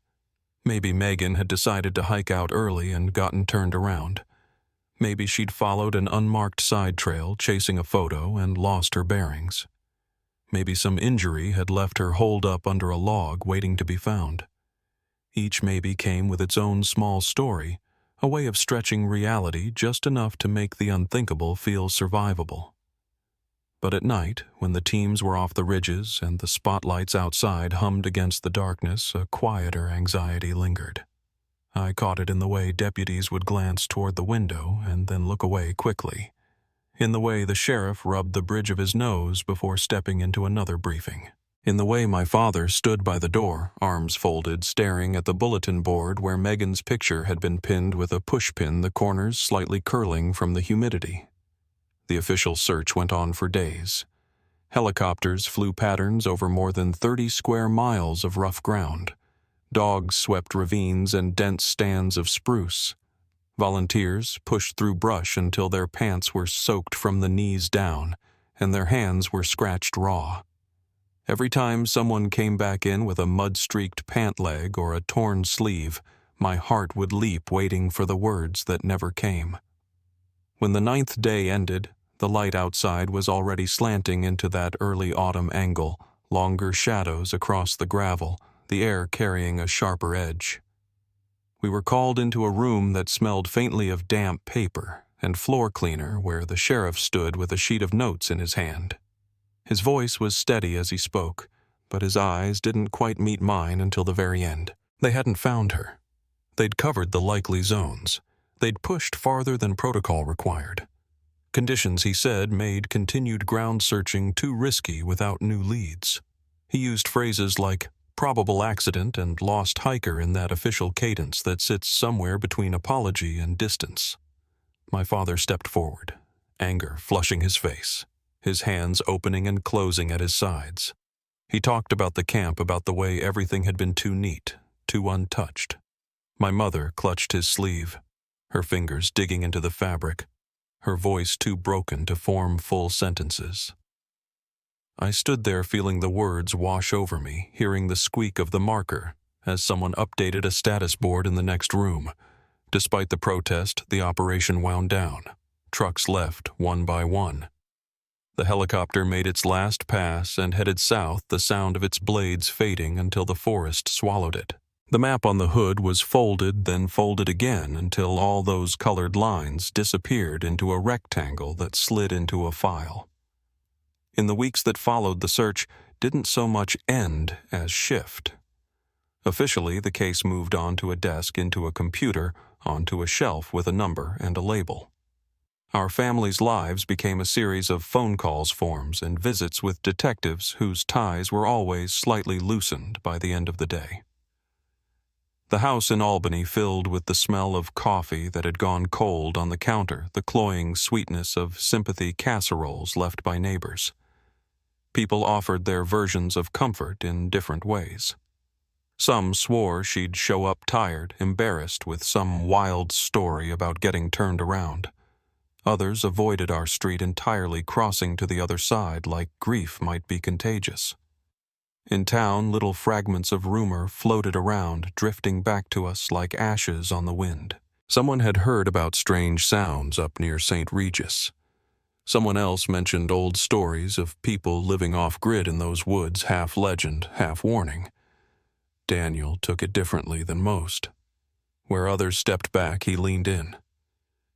Maybe Megan had decided to hike out early and gotten turned around. Maybe she'd followed an unmarked side trail chasing a photo and lost her bearings. Maybe some injury had left her holed up under a log waiting to be found. Each maybe came with its own small story, a way of stretching reality just enough to make the unthinkable feel survivable. But at night, when the teams were off the ridges and the spotlights outside hummed against the darkness, a quieter anxiety lingered. I caught it in the way deputies would glance toward the window and then look away quickly, in the way the sheriff rubbed the bridge of his nose before stepping into another briefing, in the way my father stood by the door, arms folded, staring at the bulletin board where Megan's picture had been pinned with a pushpin, the corners slightly curling from the humidity. The official search went on for days. Helicopters flew patterns over more than 30 square miles of rough ground. Dogs swept ravines and dense stands of spruce. Volunteers pushed through brush until their pants were soaked from the knees down, and their hands were scratched raw. Every time someone came back in with a mud-streaked pant leg or a torn sleeve, my heart would leap waiting for the words that never came. When the 9th day ended, the light outside was already slanting into that early autumn angle, longer shadows across the gravel, the air carrying a sharper edge. We were called into a room that smelled faintly of damp paper and floor cleaner, where the sheriff stood with a sheet of notes in his hand. His voice was steady as he spoke, but his eyes didn't quite meet mine until the very end. They hadn't found her. They'd covered the likely zones. They'd pushed farther than protocol required. Conditions, he said, made continued ground searching too risky without new leads. He used phrases like probable accident and lost hiker in that official cadence that sits somewhere between apology and distance. My father stepped forward, anger flushing his face, his hands opening and closing at his sides. He talked about the camp, about the way everything had been too neat, too untouched. My mother clutched his sleeve, her fingers digging into the fabric, her voice too broken to form full sentences. I stood there feeling the words wash over me, hearing the squeak of the marker as someone updated a status board in the next room. Despite the protest, the operation wound down. Trucks left one by one. The helicopter made its last pass and headed south, the sound of its blades fading until the forest swallowed it. The map on the hood was folded, then folded again until all those colored lines disappeared into a rectangle that slid into a file. In the weeks that followed, the search didn't so much end as shift. Officially, the case moved onto a desk, into a computer, onto a shelf with a number and a label. Our family's lives became a series of phone calls, forms, and visits with detectives whose ties were always slightly loosened by the end of the day. The house in Albany filled with the smell of coffee that had gone cold on the counter, the cloying sweetness of sympathy casseroles left by neighbors. People offered their versions of comfort in different ways. Some swore she'd show up tired, embarrassed with some wild story about getting turned around. Others avoided our street entirely, crossing to the other side like grief might be contagious. In town, little fragments of rumor floated around, drifting back to us like ashes on the wind. Someone had heard about strange sounds up near St. Regis. Someone else mentioned old stories of people living off-grid in those woods, half legend, half warning. Daniel took it differently than most. Where others stepped back, he leaned in.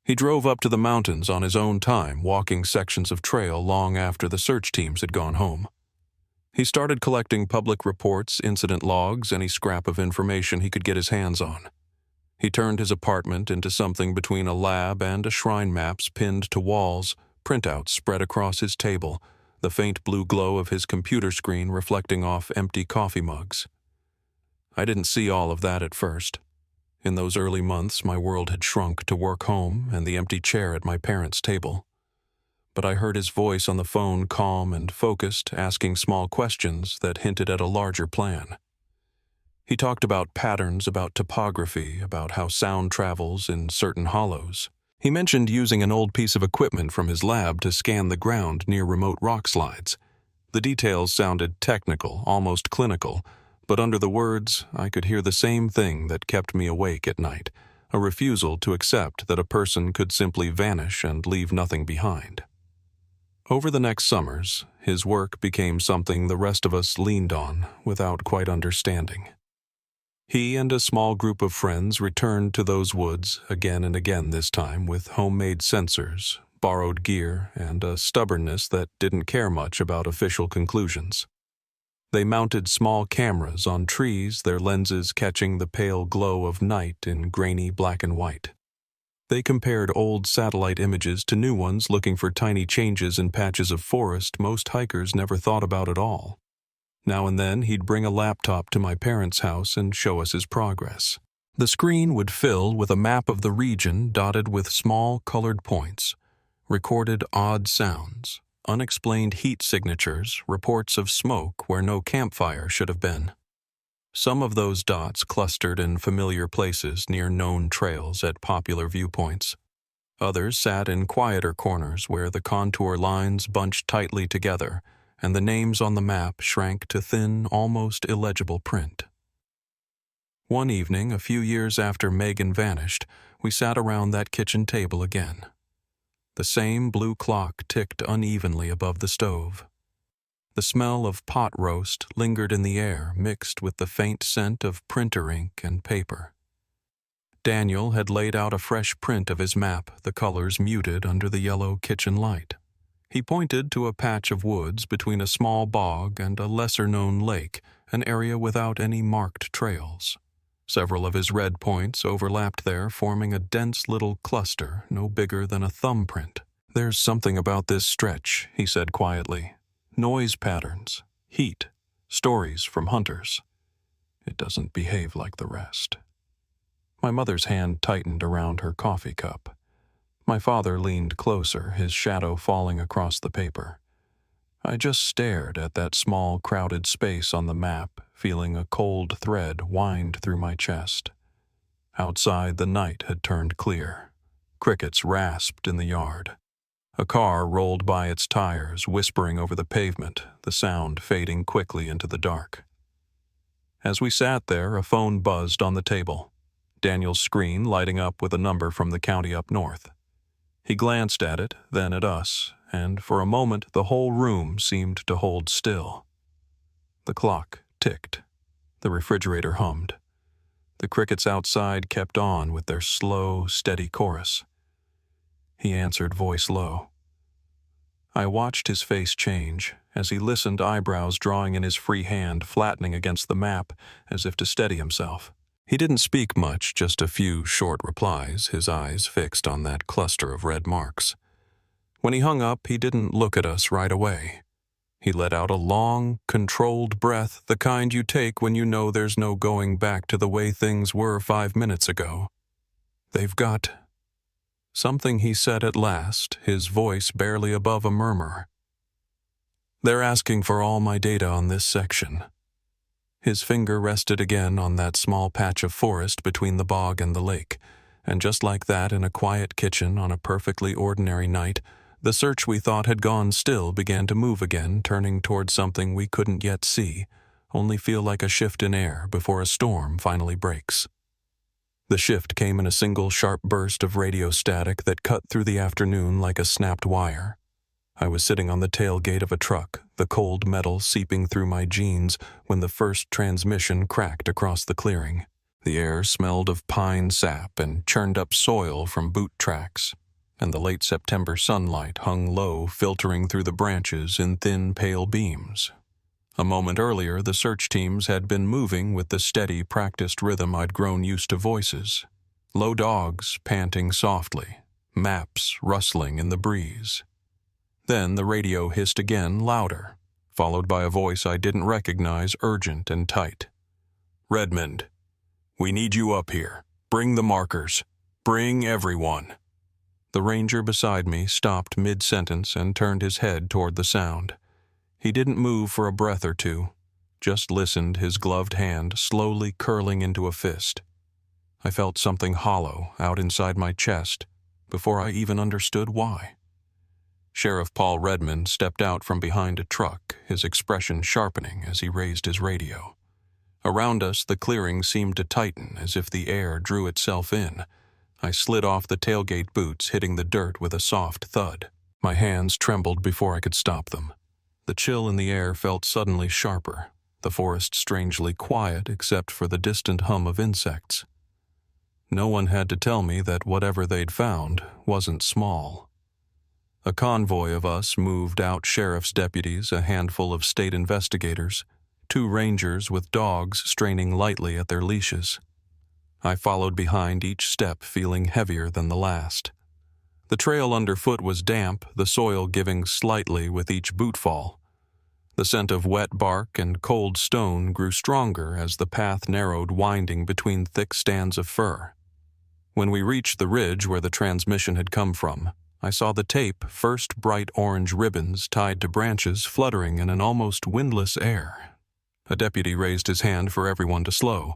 He drove up to the mountains on his own time, walking sections of trail long after the search teams had gone home. He started collecting public reports, incident logs, any scrap of information he could get his hands on. He turned his apartment into something between a lab and a shrine maps pinned to walls, printouts spread across his table, the faint blue glow of his computer screen reflecting off empty coffee mugs. I didn't see all of that at first. In those early months, my world had shrunk to work home and the empty chair at my parents' table. But I heard his voice on the phone, calm and focused, asking small questions that hinted at a larger plan. He talked about patterns, about topography, about how sound travels in certain hollows. He mentioned using an old piece of equipment from his lab to scan the ground near remote rock slides. The details sounded technical, almost clinical, but under the words, I could hear the same thing that kept me awake at night, a refusal to accept that a person could simply vanish and leave nothing behind. Over the next summers, his work became something the rest of us leaned on without quite understanding. He and a small group of friends returned to those woods again and again, this time with homemade sensors, borrowed gear, and a stubbornness that didn't care much about official conclusions. They mounted small cameras on trees, their lenses catching the pale glow of night in grainy black and white. They compared old satellite images to new ones, looking for tiny changes in patches of forest most hikers never thought about at all. Now and then, he'd bring a laptop to my parents' house and show us his progress. The screen would fill with a map of the region dotted with small colored points, recorded odd sounds, unexplained heat signatures, reports of smoke where no campfire should have been. Some of those dots clustered in familiar places near known trails at popular viewpoints. Others sat in quieter corners where the contour lines bunched tightly together and the names on the map shrank to thin, almost illegible print. One evening, a few years after Megan vanished, we sat around that kitchen table again. The same blue clock ticked unevenly above the stove. The smell of pot roast lingered in the air, mixed with the faint scent of printer ink and paper. Daniel had laid out a fresh print of his map, the colors muted under the yellow kitchen light. He pointed to a patch of woods between a small bog and a lesser-known lake, an area without any marked trails. Several of his red points overlapped there, forming a dense little cluster no bigger than a thumbprint. "There's something about this stretch," he said quietly. "Noise patterns, heat, stories from hunters. It doesn't behave like the rest." My mother's hand tightened around her coffee cup. My father leaned closer, his shadow falling across the paper. I just stared at that small, crowded space on the map, feeling a cold thread wind through my chest. Outside, the night had turned clear. Crickets rasped in the yard. A car rolled by its tires, whispering over the pavement, the sound fading quickly into the dark. As we sat there, a phone buzzed on the table, Daniel's screen lighting up with a number from the county up north. He glanced at it, then at us, and for a moment the whole room seemed to hold still. The clock ticked. The refrigerator hummed. The crickets outside kept on with their slow, steady chorus. He answered, voice low. I watched his face change. As he listened, eyebrows drawing in his free hand, flattening against the map, as if to steady himself. He didn't speak much, just a few short replies, his eyes fixed on that cluster of red marks. When he hung up, he didn't look at us right away. He let out a long, controlled breath, the kind you take when you know there's no going back to the way things were 5 minutes ago. "They've got..." Something he said at last, his voice barely above a murmur. "They're asking for all my data on this section." His finger rested again on that small patch of forest between the bog and the lake, and just like that, in a quiet kitchen on a perfectly ordinary night, the search we thought had gone still began to move again, turning toward something we couldn't yet see, only feel like a shift in air before a storm finally breaks. The shift came in a single sharp burst of radio static that cut through the afternoon like a snapped wire. I was sitting on the tailgate of a truck, the cold metal seeping through my jeans, when the first transmission cracked across the clearing. The air smelled of pine sap and churned up soil from boot tracks, and the late September sunlight hung low, filtering through the branches in thin, pale beams. A moment earlier, the search teams had been moving with the steady, practiced rhythm I'd grown used to voices. Low dogs panting softly, maps rustling in the breeze. Then the radio hissed again, louder, followed by a voice I didn't recognize, urgent and tight. "Redmond, we need you up here. Bring the markers. Bring everyone." The ranger beside me stopped mid-sentence and turned his head toward the sound. He didn't move for a breath or two, just listened, his gloved hand slowly curling into a fist. I felt something hollow out inside my chest before I even understood why. Sheriff Paul Redmond stepped out from behind a truck, his expression sharpening as he raised his radio. Around us, the clearing seemed to tighten as if the air drew itself in. I slid off the tailgate boots, hitting the dirt with a soft thud. My hands trembled before I could stop them. The chill in the air felt suddenly sharper, the forest strangely quiet except for the distant hum of insects. No one had to tell me that whatever they'd found wasn't small. A convoy of us moved out, sheriff's deputies, a handful of state investigators, 2 rangers with dogs straining lightly at their leashes. I followed behind, each step feeling heavier than the last. The trail underfoot was damp, the soil giving slightly with each bootfall. The scent of wet bark and cold stone grew stronger as the path narrowed, winding between thick stands of fir. When we reached the ridge where the transmission had come from, I saw the tape, first bright orange ribbons tied to branches fluttering in an almost windless air. A deputy raised his hand for everyone to slow.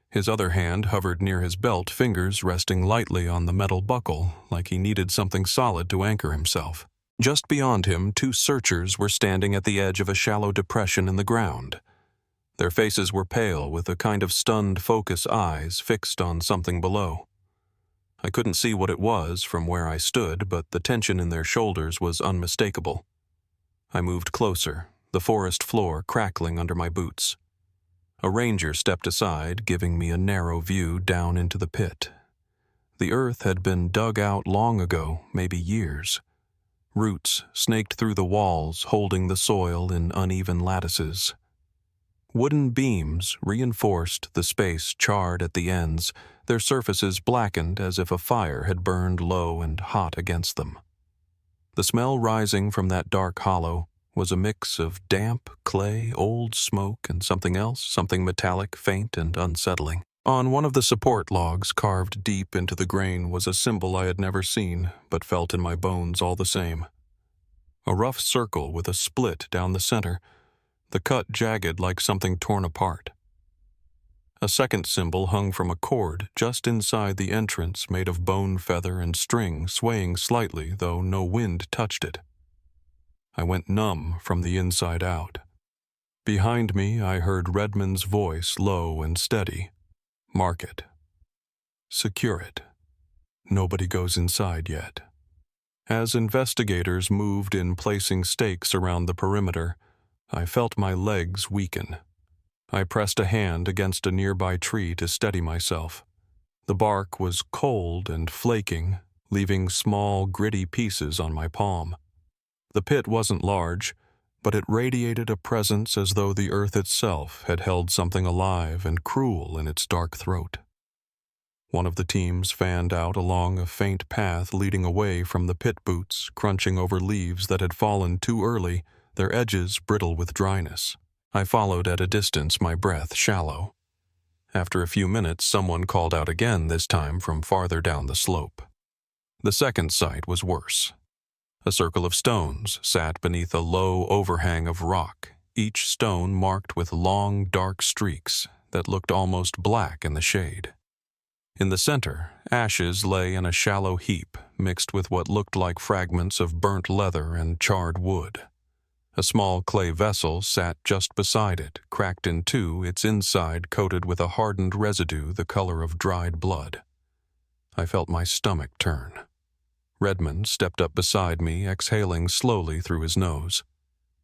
His other hand hovered near his belt, fingers resting lightly on the metal buckle, like he needed something solid to anchor himself. Just beyond him, 2 searchers were standing at the edge of a shallow depression in the ground. Their faces were pale, with a kind of stunned focus eyes fixed on something below. I couldn't see what it was from where I stood, but the tension in their shoulders was unmistakable. I moved closer, the forest floor crackling under my boots. A ranger stepped aside, giving me a narrow view down into the pit. The earth had been dug out long ago, maybe years. Roots snaked through the walls, holding the soil in uneven lattices. Wooden beams reinforced the space charred at the ends, their surfaces blackened as if a fire had burned low and hot against them. The smell rising from that dark hollow was a mix of damp, clay, old smoke, and something else, something metallic, faint, and unsettling. On one of the support logs carved deep into the grain was a symbol I had never seen, but felt in my bones all the same. A rough circle with a split down the center, the cut jagged like something torn apart. A second symbol hung from a cord just inside the entrance, made of bone, feather, and string, swaying slightly, though no wind touched it. I went numb from the inside out. Behind me, I heard Redmond's voice, low and steady. "Mark it. Secure it. Nobody goes inside yet." As investigators moved in placing stakes around the perimeter, I felt my legs weaken. I pressed a hand against a nearby tree to steady myself. The bark was cold and flaking, leaving small, gritty pieces on my palm. The pit wasn't large, but it radiated a presence as though the earth itself had held something alive and cruel in its dark throat. One of the teams fanned out along a faint path leading away from the pit boots, crunching over leaves that had fallen too early, their edges brittle with dryness. I followed at a distance, my breath shallow. After a few minutes, someone called out again, this time from farther down the slope. The second sight was worse. A circle of stones sat beneath a low overhang of rock, each stone marked with long, dark streaks that looked almost black in the shade. In the center, ashes lay in a shallow heap, mixed with what looked like fragments of burnt leather and charred wood. A small clay vessel sat just beside it, cracked in two, its inside coated with a hardened residue the color of dried blood. I felt my stomach turn. Redmond stepped up beside me, exhaling slowly through his nose.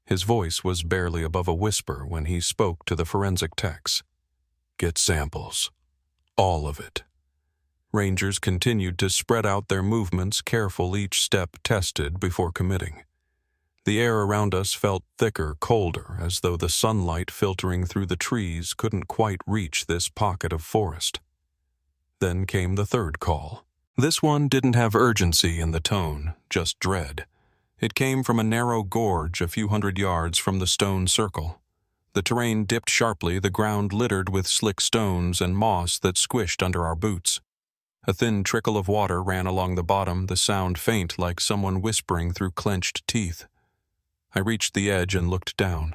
His voice was barely above a whisper when he spoke to the forensic techs. "Get samples. All of it." Rangers continued to spread out their movements, careful, each step tested before committing. The air around us felt thicker, colder, as though the sunlight filtering through the trees couldn't quite reach this pocket of forest. Then came the third call. This one didn't have urgency in the tone, just dread. It came from a narrow gorge a few hundred yards from the stone circle. The terrain dipped sharply, the ground littered with slick stones and moss that squished under our boots. A thin trickle of water ran along the bottom, the sound faint like someone whispering through clenched teeth. I reached the edge and looked down.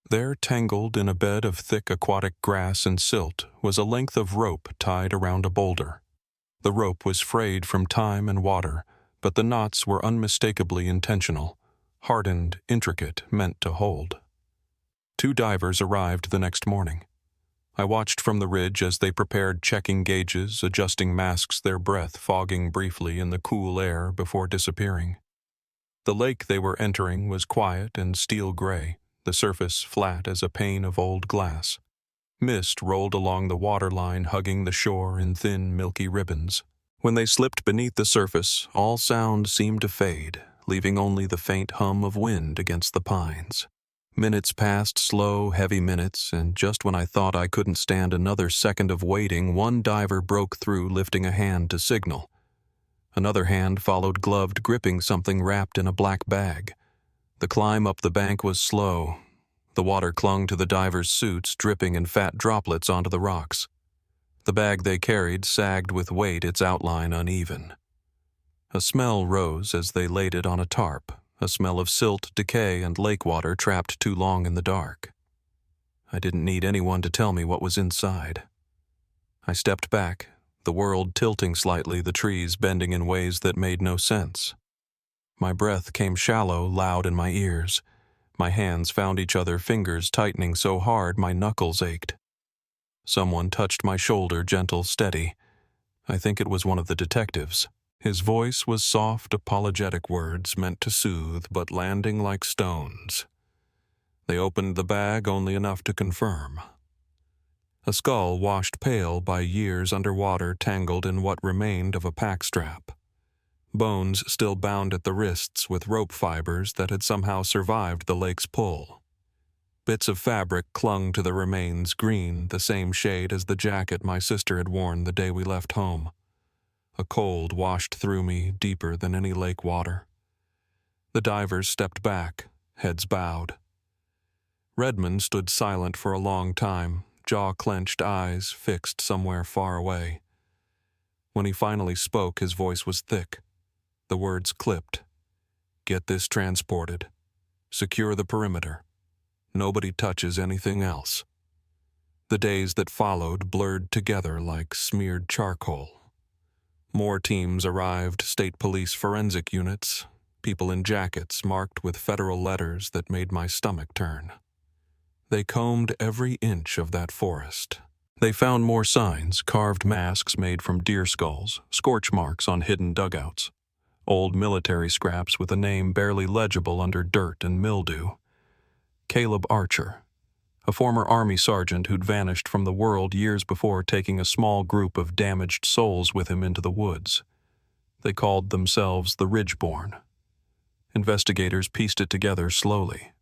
There, tangled in a bed of thick aquatic grass and silt, was a length of rope tied around a boulder. The rope was frayed from time and water, but the knots were unmistakably intentional, hardened, intricate, meant to hold. 2 divers arrived the next morning. I watched from the ridge as they prepared checking gauges, adjusting masks, their breath fogging briefly in the cool air before disappearing. The lake they were entering was quiet and steel gray, the surface flat as a pane of old glass. Mist rolled along the waterline, hugging the shore in thin, milky ribbons. When they slipped beneath the surface, all sound seemed to fade, leaving only the faint hum of wind against the pines. Minutes passed, slow, heavy minutes, and just when I thought I couldn't stand another second of waiting, one diver broke through, lifting a hand to signal. Another hand followed, gloved, gripping something wrapped in a black bag. The climb up the bank was slow. The water clung to the divers' suits, dripping in fat droplets onto the rocks. The bag they carried sagged with weight, its outline uneven. A smell rose as they laid it on a tarp, a smell of silt, decay, and lake water trapped too long in the dark. I didn't need anyone to tell me what was inside. I stepped back, the world tilting slightly, the trees bending in ways that made no sense. My breath came shallow, loud in my ears. My hands found each other, fingers tightening so hard my knuckles ached. Someone touched my shoulder, gentle, steady. I think it was one of the detectives. His voice was soft, apologetic words meant to soothe, but landing like stones. They opened the bag only enough to confirm. A skull washed pale by years underwater, tangled in what remained of a packstrap. Bones still bound at the wrists with rope fibers that had somehow survived the lake's pull. Bits of fabric clung to the remains, green, the same shade as the jacket my sister had worn the day we left home. A cold washed through me, deeper than any lake water. The divers stepped back, heads bowed. Redmond stood silent for a long time, jaw clenched, eyes fixed somewhere far away. When he finally spoke, his voice was thick. The words clipped. "Get this transported. Secure the perimeter. Nobody touches anything else." The days that followed blurred together like smeared charcoal. More teams arrived, state police forensic units, people in jackets marked with federal letters that made my stomach turn. They combed every inch of that forest. They found more signs, carved masks made from deer skulls, scorch marks on hidden dugouts, old military scraps with a name barely legible under dirt and mildew. Caleb Archer, a former Army sergeant who'd vanished from the world years before, taking a small group of damaged souls with him into the woods. They called themselves the Ridgeborn. Investigators pieced it together slowly.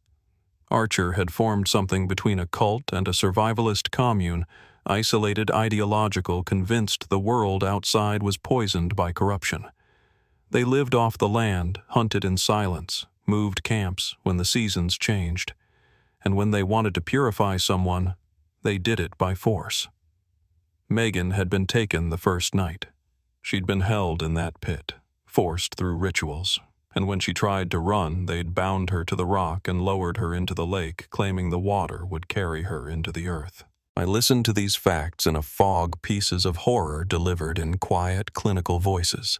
Archer had formed something between a cult and a survivalist commune, isolated, ideological, convinced the world outside was poisoned by corruption. They lived off the land, hunted in silence, moved camps when the seasons changed. And when they wanted to purify someone, they did it by force. Megan had been taken the first night. She'd been held in that pit, forced through rituals, and when she tried to run, they'd bound her to the rock and lowered her into the lake, claiming the water would carry her into the earth. I listened to these facts in a fog, pieces of horror delivered in quiet, clinical voices.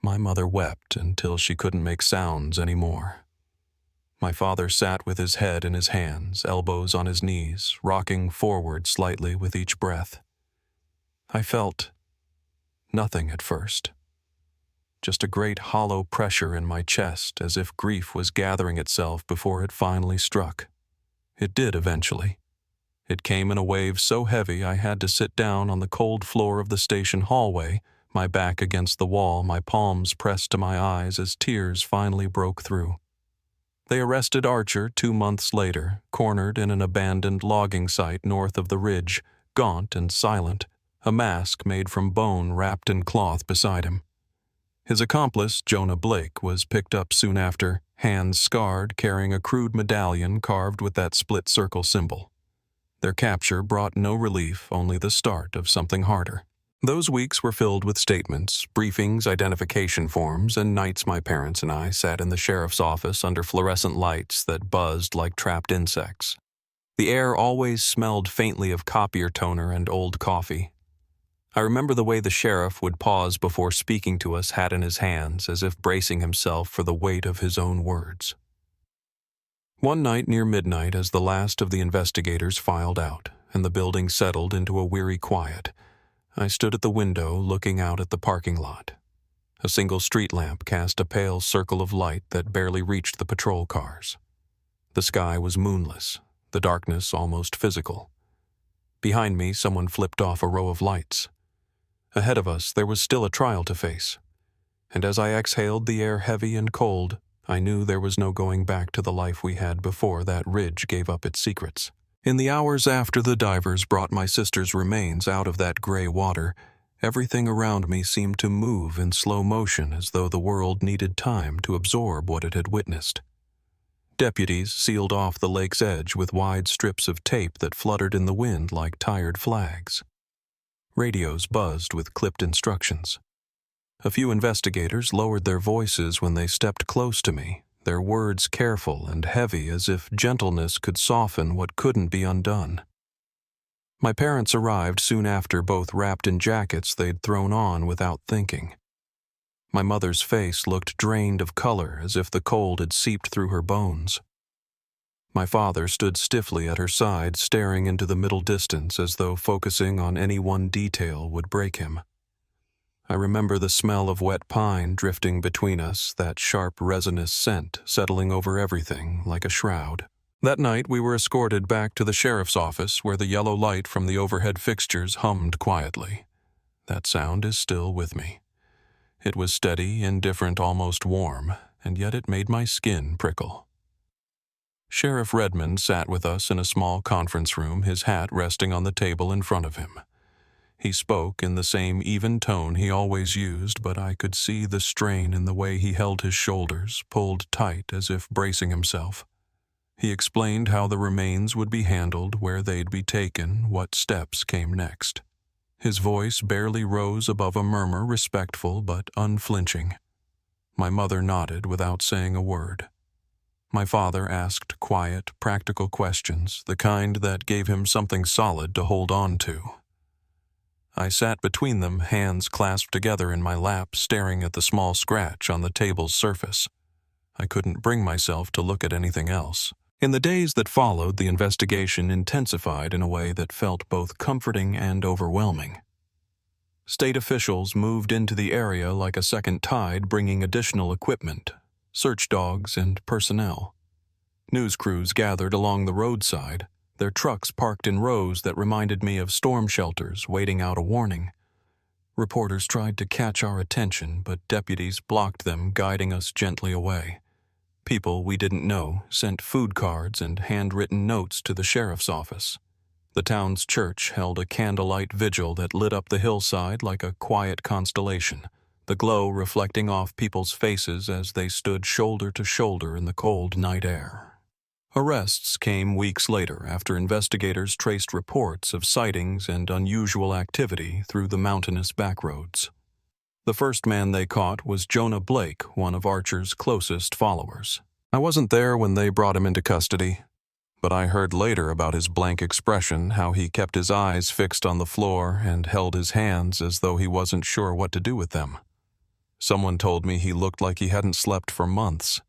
My mother wept until she couldn't make sounds anymore. My father sat with his head in his hands, elbows on his knees, rocking forward slightly with each breath. I felt nothing at first. Just a great hollow pressure in my chest, as if grief was gathering itself before it finally struck. It did eventually. It came in a wave so heavy I had to sit down on the cold floor of the station hallway, my back against the wall, my palms pressed to my eyes as tears finally broke through. They arrested Archer 2 months later, cornered in an abandoned logging site north of the ridge, gaunt and silent, a mask made from bone wrapped in cloth beside him. His accomplice, Jonah Blake, was picked up soon after, hands scarred, carrying a crude medallion carved with that split circle symbol. Their capture brought no relief, only the start of something harder. Those weeks were filled with statements, briefings, identification forms, and nights my parents and I sat in the sheriff's office under fluorescent lights that buzzed like trapped insects. The air always smelled faintly of copier toner and old coffee. I remember the way the sheriff would pause before speaking to us, hat in his hands, as if bracing himself for the weight of his own words. One night near midnight, as the last of the investigators filed out, and the building settled into a weary quiet, I stood at the window looking out at the parking lot. A single street lamp cast a pale circle of light that barely reached the patrol cars. The sky was moonless, the darkness almost physical. Behind me, someone flipped off a row of lights. Ahead of us, there was still a trial to face. And as I exhaled the air heavy and cold, I knew there was no going back to the life we had before that ridge gave up its secrets. In the hours after the divers brought my sister's remains out of that gray water, everything around me seemed to move in slow motion, as though the world needed time to absorb what it had witnessed. Deputies sealed off the lake's edge with wide strips of tape that fluttered in the wind like tired flags. Radios buzzed with clipped instructions. A few investigators lowered their voices when they stepped close to me, their words careful and heavy, as if gentleness could soften what couldn't be undone. My parents arrived soon after, both wrapped in jackets they'd thrown on without thinking. My mother's face looked drained of color, as if the cold had seeped through her bones. My father stood stiffly at her side, staring into the middle distance as though focusing on any one detail would break him. I remember the smell of wet pine drifting between us, that sharp resinous scent settling over everything like a shroud. That night we were escorted back to the sheriff's office, where the yellow light from the overhead fixtures hummed quietly. That sound is still with me. It was steady, indifferent, almost warm, and yet it made my skin prickle. Sheriff Redmond sat with us in a small conference room, his hat resting on the table in front of him. He spoke in the same even tone he always used, but I could see the strain in the way he held his shoulders, pulled tight as if bracing himself. He explained how the remains would be handled, where they'd be taken, what steps came next. His voice barely rose above a murmur, respectful but unflinching. My mother nodded without saying a word. My father asked quiet, practical questions, the kind that gave him something solid to hold on to. I sat between them, hands clasped together in my lap, staring at the small scratch on the table's surface. I couldn't bring myself to look at anything else. In the days that followed, the investigation intensified in a way that felt both comforting and overwhelming. State officials moved into the area like a second tide, bringing additional equipment, search dogs, and personnel. News crews gathered along the roadside, their trucks parked in rows that reminded me of storm shelters waiting out a warning. Reporters tried to catch our attention, but deputies blocked them, guiding us gently away. People we didn't know sent food cards and handwritten notes to the sheriff's office. The town's church held a candlelight vigil that lit up the hillside like a quiet constellation, the glow reflecting off people's faces as they stood shoulder to shoulder in the cold night air. Arrests came weeks later after investigators traced reports of sightings and unusual activity through the mountainous backroads. The first man they caught was Jonah Blake, one of Archer's closest followers. I wasn't there when they brought him into custody, but I heard later about his blank expression, how he kept his eyes fixed on the floor and held his hands as though he wasn't sure what to do with them. Someone told me he looked like he hadn't slept for months.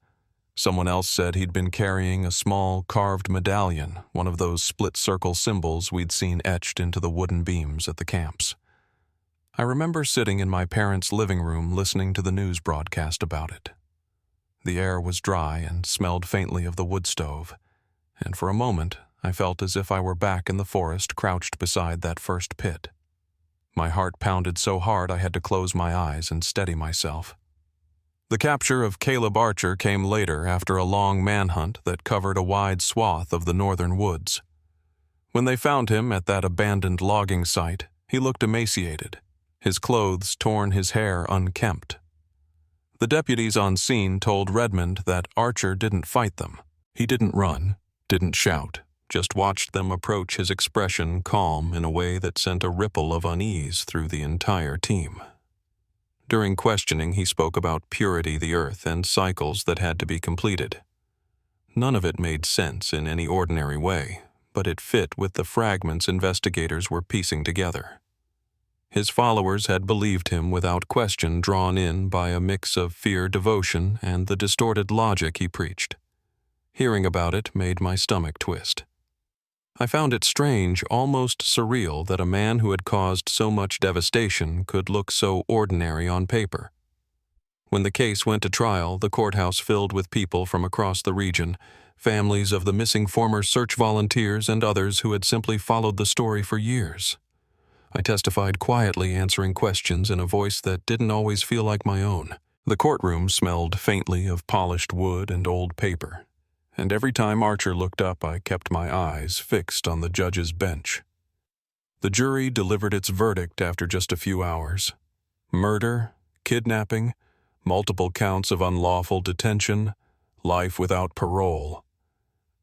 Someone else said he'd been carrying a small carved medallion, one of those split-circle symbols we'd seen etched into the wooden beams at the camps. I remember sitting in my parents' living room listening to the news broadcast about it. The air was dry and smelled faintly of the wood stove, and for a moment I felt as if I were back in the forest, crouched beside that first pit. My heart pounded so hard I had to close my eyes and steady myself. The capture of Caleb Archer came later after a long manhunt that covered a wide swath of the northern woods. When they found him at that abandoned logging site, he looked emaciated, his clothes torn, his hair unkempt. The deputies on scene told Redmond that Archer didn't fight them. He didn't run, didn't shout, just watched them approach, his expression calm in a way that sent a ripple of unease through the entire team. During questioning, he spoke about purity the earth and cycles that had to be completed. None of it made sense in any ordinary way, but it fit with the fragments investigators were piecing together. His followers had believed him without question, drawn in by a mix of fear, devotion, and the distorted logic he preached. Hearing about it made my stomach twist. I found it strange, almost surreal, that a man who had caused so much devastation could look so ordinary on paper. When the case went to trial, the courthouse filled with people from across the region, families of the missing former search volunteers and others who had simply followed the story for years. I testified quietly, answering questions in a voice that didn't always feel like my own. The courtroom smelled faintly of polished wood and old paper, and every time Archer looked up, I kept my eyes fixed on the judge's bench. The jury delivered its verdict after just a few hours. Murder, kidnapping, multiple counts of unlawful detention, life without parole.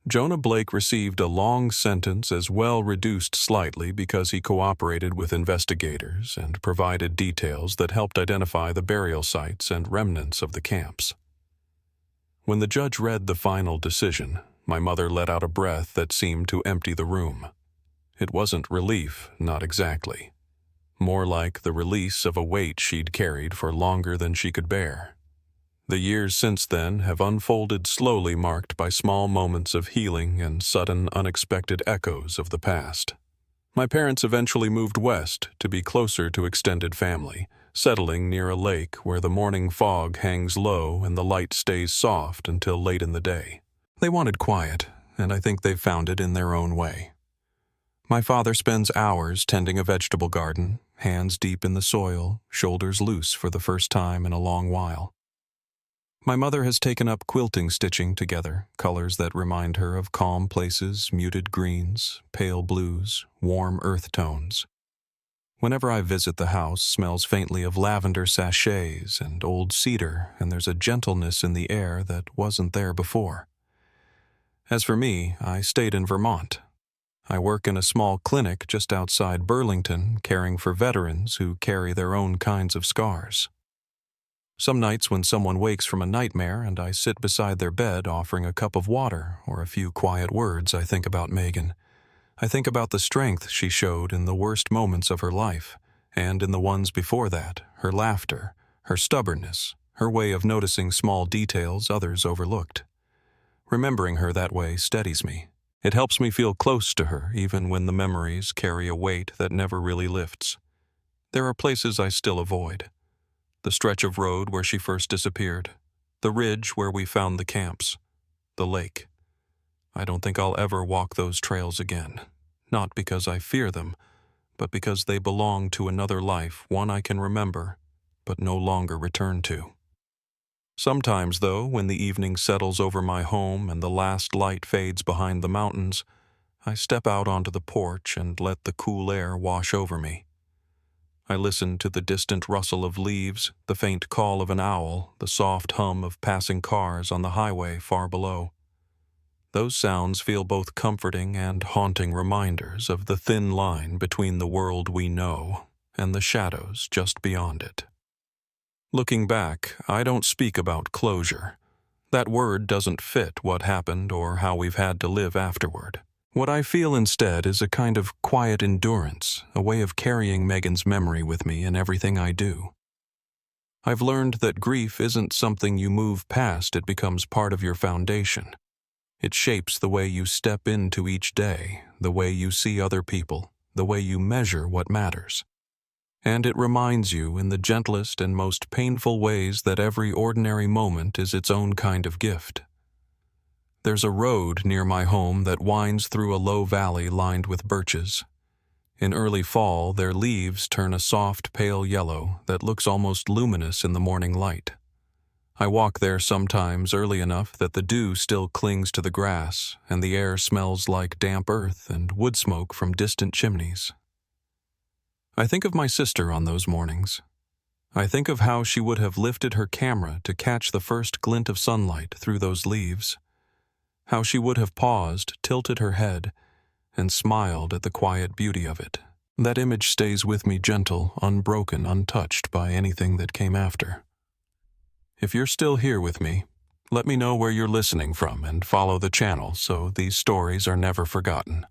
Jonah Blake received a long sentence, as well reduced slightly because he cooperated with investigators and provided details that helped identify the burial sites and remnants of the camps. When the judge read the final decision, my mother let out a breath that seemed to empty the room. It wasn't relief, not exactly. More like the release of a weight she'd carried for longer than she could bear. The years since then have unfolded slowly, marked by small moments of healing and sudden, unexpected echoes of the past. My parents eventually moved west to be closer to extended family, settling near a lake where the morning fog hangs low and the light stays soft until late in the day. They wanted quiet, and I think they've found it in their own way. My father spends hours tending a vegetable garden, hands deep in the soil, shoulders loose for the first time in a long while. My mother has taken up quilting, stitching together colors that remind her of calm places, muted greens, pale blues, warm earth tones. Whenever I visit, the house smells faintly of lavender sachets and old cedar, and there's a gentleness in the air that wasn't there before. As for me, I stayed in Vermont. I work in a small clinic just outside Burlington, caring for veterans who carry their own kinds of scars. Some nights when someone wakes from a nightmare and I sit beside their bed offering a cup of water or a few quiet words, I think about Megan. I think about the strength she showed in the worst moments of her life, and in the ones before that, her laughter, her stubbornness, her way of noticing small details others overlooked. Remembering her that way steadies me. It helps me feel close to her even when the memories carry a weight that never really lifts. There are places I still avoid. The stretch of road where she first disappeared, the ridge where we found the camps, the lake. I don't think I'll ever walk those trails again, not because I fear them, but because they belong to another life, one I can remember, but no longer return to. Sometimes, though, when the evening settles over my home and the last light fades behind the mountains, I step out onto the porch and let the cool air wash over me. I listen to the distant rustle of leaves, the faint call of an owl, the soft hum of passing cars on the highway far below. Those sounds feel both comforting and haunting reminders of the thin line between the world we know and the shadows just beyond it. Looking back, I don't speak about closure. That word doesn't fit what happened or how we've had to live afterward. What I feel instead is a kind of quiet endurance, a way of carrying Megan's memory with me in everything I do. I've learned that grief isn't something you move past, it becomes part of your foundation. It shapes the way you step into each day, the way you see other people, the way you measure what matters. And it reminds you in the gentlest and most painful ways that every ordinary moment is its own kind of gift. There's a road near my home that winds through a low valley lined with birches. In early fall, their leaves turn a soft, pale yellow that looks almost luminous in the morning light. I walk there sometimes early enough that the dew still clings to the grass and the air smells like damp earth and wood smoke from distant chimneys. I think of my sister on those mornings. I think of how she would have lifted her camera to catch the first glint of sunlight through those leaves, how she would have paused, tilted her head, and smiled at the quiet beauty of it. That image stays with me gentle, unbroken, untouched by anything that came after. If you're still here with me, let me know where you're listening from and follow the channel so these stories are never forgotten.